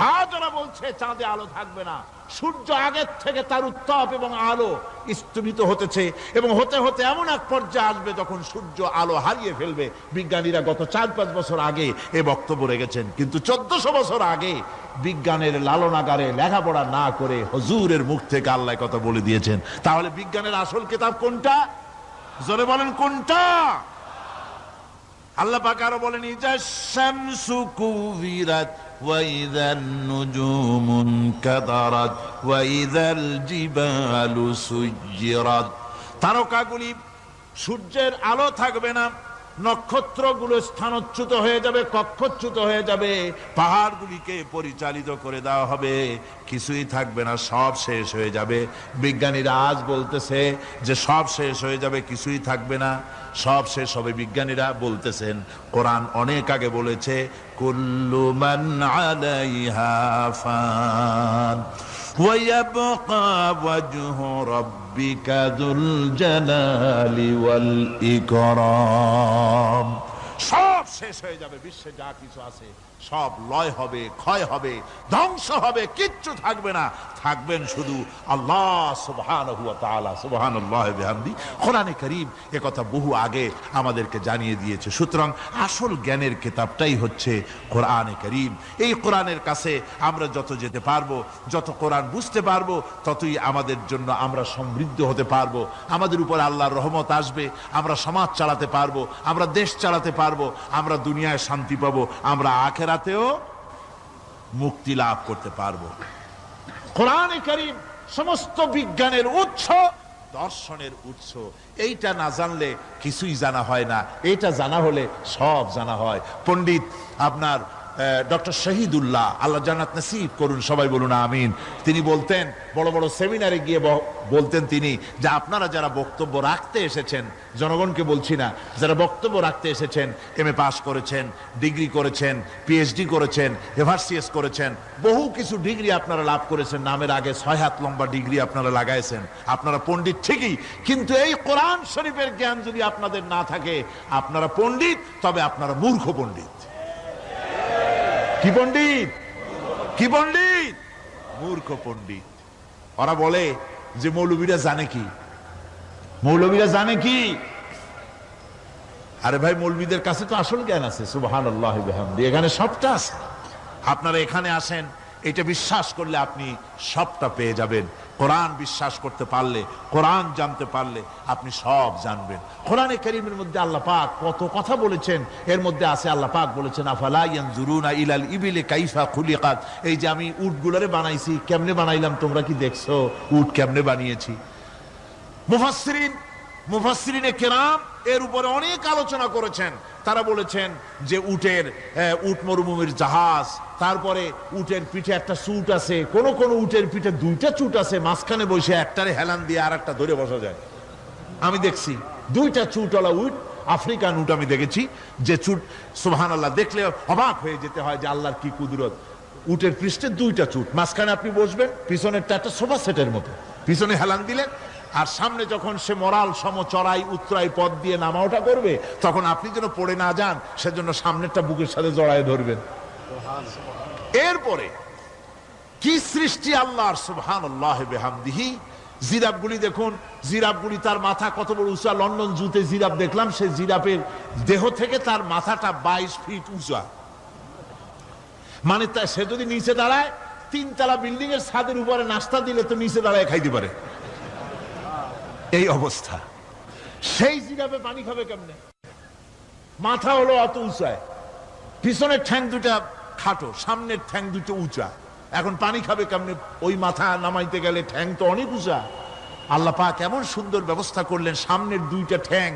হ্যাঁ, যারা বলছে চাঁদে আলো থাকবে না, সূর্য আগের থেকে তার উত্তাপ এবং আলো স্তমিত হতেছে, এবং হতে হতে এমন এক পর্যায়ে আসবে যখন সূর্য আলো হারিয়ে ফেলবে। বিজ্ঞানীরা গত 4-5 বছর আগে এ বক্তব্য রেখেছেন, কিন্তু 1400 বছর আগে বিজ্ঞানের লালনাগারে লেখাপড়া না করে হুজুরের মুখ থেকে আল্লাহ কথা বলে দিয়েছেন। তাহলে বিজ্ঞানের আসল কিতাব কোনটা? জোরে বলেন কোনটা? আল্লাহ পাক আরো বলেন ইজা শামসু কুবিরাত ওয়া ইযান নুজুমু কাদারাত ওয়া ইযাল জিবালু সুজ্জিরাত। তারকাগুলি, সূর্যের আলো থাকবে না, নক্ষত্রগুলো স্থানচ্যুত হয়ে যাবে, কক্ষচ্যুত হয়ে যাবে, পাহাড়গুলিকে পরিচালিত করে দেওয়া হবে, কিছুই থাকবে না, সব শেষ হয়ে যাবে। বিজ্ঞানীরা আজ বলতেছে যে সব শেষ হয়ে যাবে, কিছুই থাকবে না, সব শেষ হবে। বিজ্ঞানীরা বলতেছেন, কোরআন অনেক আগে বলেছে কুল্লু মান আলাইহা ফান ওয়া ইয়াবকা ওয়াজহু রাব্বিকা যুল জালালি ওয়াল ইকরাম। সব শেষ হয়ে যাবে, বিশ্বে যা কিছু আছে সব লয় হবে, ক্ষয় হবে, ধ্বংস হবে, কিচ্ছু থাকবে না, থাকবেন শুধু আল্লাহ সুবহানাহু ওয়া তাআলা। সুবহানাল্লাহি ওয়া বিহামদি। কোরআনে কারীম এ কথা বহু আগে আমাদেরকে জানিয়ে দিয়েছে। সুতরাং আসল জ্ঞানের কিতাবটাই হচ্ছে কোরআনে কারীম। এই কোরআনের কাছে আমরা যত যেতে পারবো, যত কোরআন বুঝতে পারবো, ততই আমাদের জন্য আমরা সমৃদ্ধ হতে পারবো, আমাদের উপর আল্লাহর রহমত আসবে, আমরা সমাজ চালাতে পারবো, আমরা দেশ চালাতে পারবো, আমরা দুনিয়ায় শান্তি পাবো, আমরা আখিরাতেও মুক্তি লাভ করতে পারবো। কোরআনে কারীম সমস্ত বিজ্ঞানের উৎস, দর্শনের উৎস। এইটা না জানলে কিছুই জানা হয় না, এইটা জানা হলে সব জানা হয়। পণ্ডিত আপনার ডক্টর শহীদুল্লাহ, আল্লাহ জান্নাত নসিব করুন, সবাই বলুন আমিন। তিনি বলতেন, বড় বড় সেমিনারে গিয়ে বলতেন তিনি, যে আপনারা যারা বক্তব্য রাখতে এসেছেন, জনগণকে বলছি না, যারা বক্তব্য রাখতে এসেছেন, এমএ পাস করেছেন, ডিগ্রি করেছেন, পিএইচডি করেছেন, এভারসিএস করেছেন, বহু কিছু ডিগ্রি আপনারা লাভ করেছেন, নামের আগে 6 হাত লম্বা ডিগ্রি আপনারা লাগাইছেন, আপনারা পণ্ডিত ঠিকই, কিন্তু এই কোরআন শরীফের জ্ঞান যদি আপনাদের না থাকে, আপনারা পণ্ডিত, তবে আপনারা মূর্খ পণ্ডিত। কি পণ্ডিত? কি পণ্ডিত? মূর্খ পণ্ডিত। ওরা বলে যে মৌলবীরা জানে কি, মৌলবীরা জানে কি? আরে ভাই, মৌলবীদের কাছে তো আসল জ্ঞান আছে। সুবহানাল্লাহি ওয়া বিহামদি। এখানে সবটা আছে। আপনারা এখানে আসেন, এটা বিশ্বাস করলে আপনি সবটা পেয়ে যাবেন। কোরআন বিশ্বাস করতে পারলে, কোরআন জানতে পারলে আপনি সব জানবেন। কোরআনে কারীমের মধ্যে আল্লাহ পাক কত কথা বলেছেন। এর মধ্যে আছে, আল্লাহ পাক বলেছেন আফালা ইয়ানজুরুনা ইলাল ইবিলি কাইফা খুলিকাত। এই যে আমি উটগুলোরে বানাইছি, কেমনে বানাইলাম তোমরা কি দেখছো? উট কেমনে বানিয়েছি? মুফাসসিরিনে কেরাম এর উপরে অনেক আলোচনা করেছেন। তারা বলেছেন যে উট মরুভূমির জাহাজ, তারপরে উটের পিঠে একটা চুট আছে, কোন কোন উটের পিঠে 2টা চুট আছে, মাঝখানে বসে একটারে হেলান দিয়ে আর একটা ধরে বসা যায়। আমি দেখছি 2টা চুটওয়ালা উট, আফ্রিকান উট আমি দেখেছি, যে চুট সুবহানাল্লাহ, দেখলে অবাক হয়ে যেতে হয় যে আল্লাহর কি কুদরত। উটের পৃষ্ঠে 2টা চুট, মাঝখানে আপনি বসবেন, পিছনেরটা একটা সোফা সেটের মতো, পিছনে হেলান দিলেন, আর সামনে যখন সে মরাল সম চড়াই উত্তরাই পথ দিয়ে নামা ওঠা করবে, তখন আপনি যেন পড়ে না যান, সেজন্য সামনেরটা বুকের সাথে জড়ায় ধরবেন। এরপরে কি সৃষ্টি আল্লাহর, সুবহানাল্লাহি ওয়া বিহামদিহি। জিরাফগুলি দেখুন, জিরাফগুলি তার মাথা কত বড় উঁচা। লন্ডন জুতে জিরাফ দেখলাম, সে জিরাফের দেহ থেকে তার মাথাটা 22 ফিট উঁচা। মানে সে যদি নিচে দাঁড়ায়, 3 তলা বিল্ডিং এর ছাদের উপরে নাস্তা দিলে তো নিচে দাঁড়ায় খাইতে পারে, এই অবস্থা। সেই জিরাফে পানি খাবে কেমনে? মাথা হলো অত উঁচায়, পিছনের ঠ্যাং 2টা খাটো, সামনের ঠ্যাং 2টো উঁচা, এখন পানি খাবে কেমনে? ওই মাথা নামাইতে গেলে ঠ্যাং তো অনেক উঁচা। আল্লাহ পাক এমন সুন্দর ব্যবস্থা করলেন, সামনের 2টা ঠ্যাং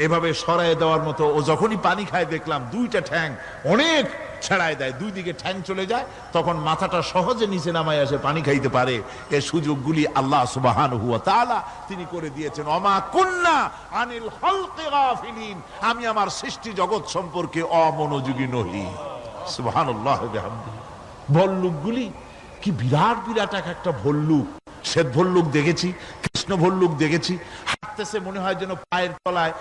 এভাবে সরায় দেওয়ার মতো। ও যখনই পানি খায় দেখলাম 2টা ঠ্যাং অনেক ছেড়ায় দেয়, 2 দিকে ঠ্যাং চলে যায়, তখন মাথাটা সহজে নিচে নামায় আসে, পানি খাইতে পারে। এই সুযোগগুলি আল্লাহ সুবহানাহু ওয়া তাআলা তিনি করে দিয়েছেন। ওমা কুন্না আনিল খালকি গাফিলিন, আমি আমার সৃষ্টি জগৎ সম্পর্কে অমনোযোগী নহি। সুবহানাল্লাহি ওয়া বিহামদিহি। ভল্লুকগুলি কি বিরাট বিরাট একটা ভল্লুক, শ্বেত ভল্লুক দেখেছি, কৃষ্ণ ভল্লুক দেখেছি, হাঁটতেছে মনে হয় যেন পায়ের তলায়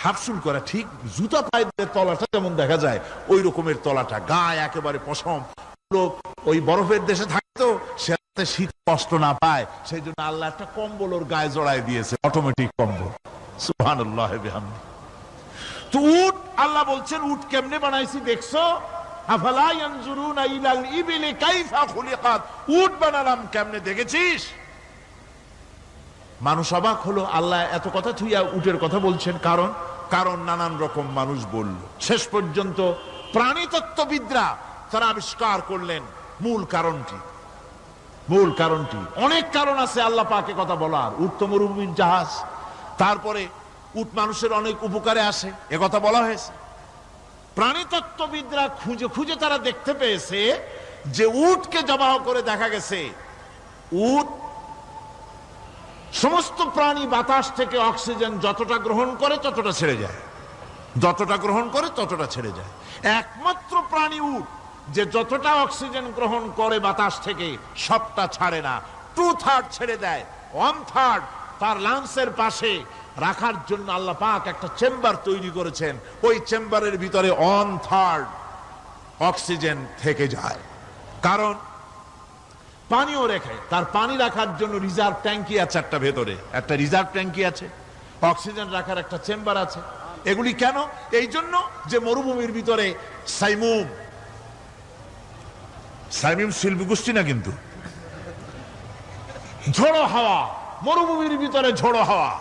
হাফসুল করা, ঠিক জুতা পায়ের তলাটা যেমন দেখা যায় ওই রকমের তলাটা, গায়ে একেবারে পশম। লোক ওই বরফের দেশে থাকতো, সে শীত কষ্ট না পায়, সেই জন্য আল্লাহ একটা কম্বল ওর গায়ে জড়ায় দিয়েছে, অটোমেটিক কম্বল। সুবহানাল্লাহি ওয়া বিহামদিহি। তো উট, আল্লাহ বলছেন উট কেমনে বানাইছি দেখছো? আফালা ইয়ানজুরুনা ইলাল ইবিলি কাইফা খুলিকাত। উট বানালাম কেমনে দেখেছিস? মানুষ অবাক হলো, আল্লাহ এত কথা থুইয়া উটের কথা বলছেন, কারণ কারণ নানান রকম মানুষ বলল। শেষ পর্যন্ত প্রাণীতত্ত্ববিদরা তারা আবিষ্কার করলেন মূল কারণটি। অনেক কারণ আছে আল্লাহ পাকে কথা বলার। উট তো মরুভূমির জাহাজ, তারপরে উট মানুষের অনেক উপকারে আসে, এ কথা বলা হয়েছে। প্রাণীতত্ত্ববিদরা খুঁজে খুঁজে তারা দেখতে পেয়েছে যে উটকে জবাহ করে দেখা গেছে উট সমস্ত প্রাণী বাতাস থেকে অক্সিজেন যতটা গ্রহণ করে ততটা ছেড়ে যায়, একমাত্র প্রাণী উট যে যতটা অক্সিজেন গ্রহণ করে বাতাস থেকে সবটা ছাড়ে না, 2/3 ছেড়ে দেয়। 1/3 তার লাংসের পাশে রাখার জন্য আল্লাহ পাক একটা চেম্বার তৈরি করেছেন। ওই চেম্বারের ভিতরে 1/3 অক্সিজেন থেকে যায়। কারণ পানিও রেখে, তার পানি রাখার জন্য রিজার্ভ ট্যাঙ্কি আছে, একটা রিজার্ভ ট্যাঙ্কি আছে, অক্সিজেন রাখার একটা চেম্বার আছে। এগুলি কেন? এই জন্য যে মরুভূমির ভিতরে সাইমুম শিল্পী গোষ্ঠী না, কিন্তু ঝোড়ো হাওয়া, মরুভূমির ভিতরে ঝোড়ো হাওয়া,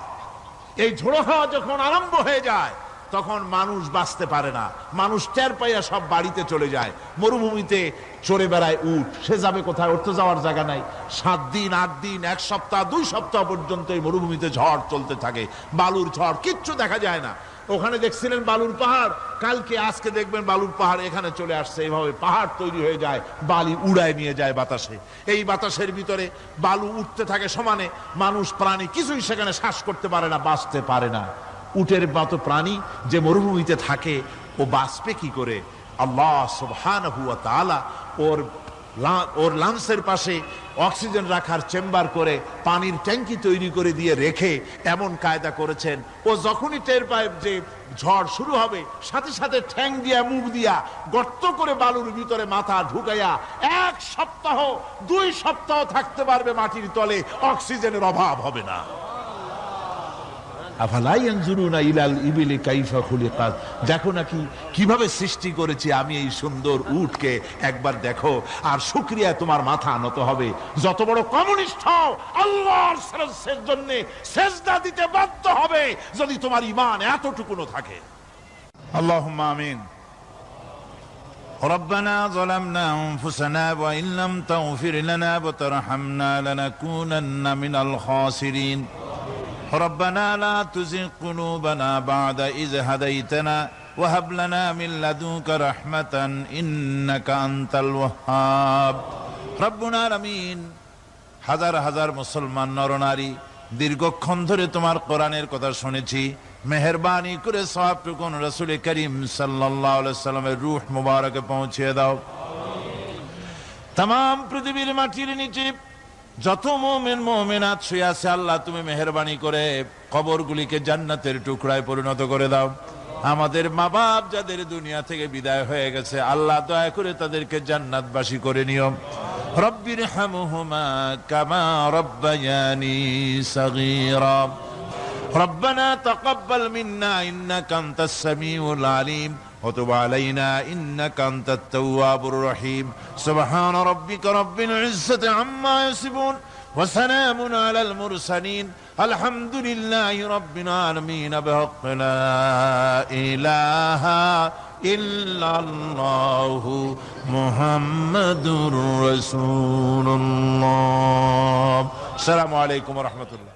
এই ঝোড়ো হাওয়া যখন আরম্ভ হয়ে যায় তখন মানুষ বাঁচতে পারে না, মানুষ টের পাইয়া সব বাড়িতে চলে যায়। মরুভূমিতে চড়ে বেড়ায় উট, সে যাবে কোথায়? ওর তো যাওয়ার জায়গা নাই। 7 দিন 8 দিন 1 সপ্তাহ 2 সপ্তাহ পর্যন্ত এই মরুভূমিতে ঝড় চলতে থাকে, বালুর ঝড়, কিচ্ছু দেখা যায় না। ওখানে দেখছিলেন বালুর পাহাড়, কালকে আজকে দেখবেন বালুর পাহাড় এখানে চলে আসছে। এইভাবে পাহাড় তৈরি হয়ে যায়, বালি উড়ায় নিয়ে যায় বাতাসে। এই বাতাসের ভিতরে বালু উঠতে থাকে সমানে, মানুষ প্রাণী কিছুই সেখানে শ্বাস করতে পারে না, বাঁচতে পারে না। উটের মতো প্রাণী যে মরুভূমিতে থাকে ও বাঁচবে কি করে? আল্লাহ সুবহানাহু ওয়া তাআলা ওর লাংসের পাশে অক্সিজেন রাখার চেম্বার করে পানির ট্যাঙ্কি তৈরি করে দিয়ে রেখে এমন কায়দা করেছেন, ও যখনই টের পায় যে ঝড় শুরু হবে সাথে সাথে ঠ্যাং দিয়া মুখ দিয়া গর্ত করে বালুর ভিতরে মাথা ঢুকাইয়া 1 সপ্তাহ 2 সপ্তাহ থাকতে পারবে মাটির তলে, অক্সিজেনের অভাব হবে না। দেখো নাকি কিভাবে সৃষ্টি করেছি আমি এই সুন্দর উটকে, একবার দেখো, আর শুকরিয়া তোমার মাথা নত হবে। যত বড় কমিউনিস্ট হও, আল্লাহর জন্য সেজদা দিতে বাধ্য হবে যদি তোমার ঈমান এতটুকুনো থাকে। আল্লাহুম্মা আমিন। ربنا ظلمنا أنفسنا وإن لم تغفر لنا وترحمنا لنكونن من الخاسرين ربنا لا تزغ قلوبنا بعد إذ هديتنا وهب لنا من لدنك رحمة إنك أنت الوهاب ربنا العالمين। হাজার হাজার মুসলমান নরনারী দীর্ঘক্ষণ ধরে তোমার কোরআনের কথা শুনেছি, মেহেরবানি করে সওয়াবটুকু রাসূল করিম সাল্লাল্লাহু আলাইহি সাল্লামের রূহ মুবারকে পৌঁছে দাও। तमाम পৃথিবীর মাটির নিচে যত মুমিন মুমিনাত শুয়ে আছে, আল্লাহ তুমি মেহেরবানি করে কবরগুলিকে জান্নাতের টুকরায় পরিণত করে দাও। আমাদের মা বাপ যাদের দুনিয়া থেকে বিদায় হয়ে গেছে, আল্লাহ দয়া করে তাদেরকে জান্নাতবাসী করে নিও। রব্বিরহামহুমা কামা রব্বায়ানি সগীরা রব্বানা তাকাব্বাল মিন্না ইন্নাকা আনতাস সামিউল আলিম وتب علينا إنك أنت التواب الرحيم سبحان ربك رب العزة عما يصفون وسلام على المرسلين الحمد لله رب العالمين بحق لا إله إلا الله محمد رسول الله السلام عليكم ورحمة الله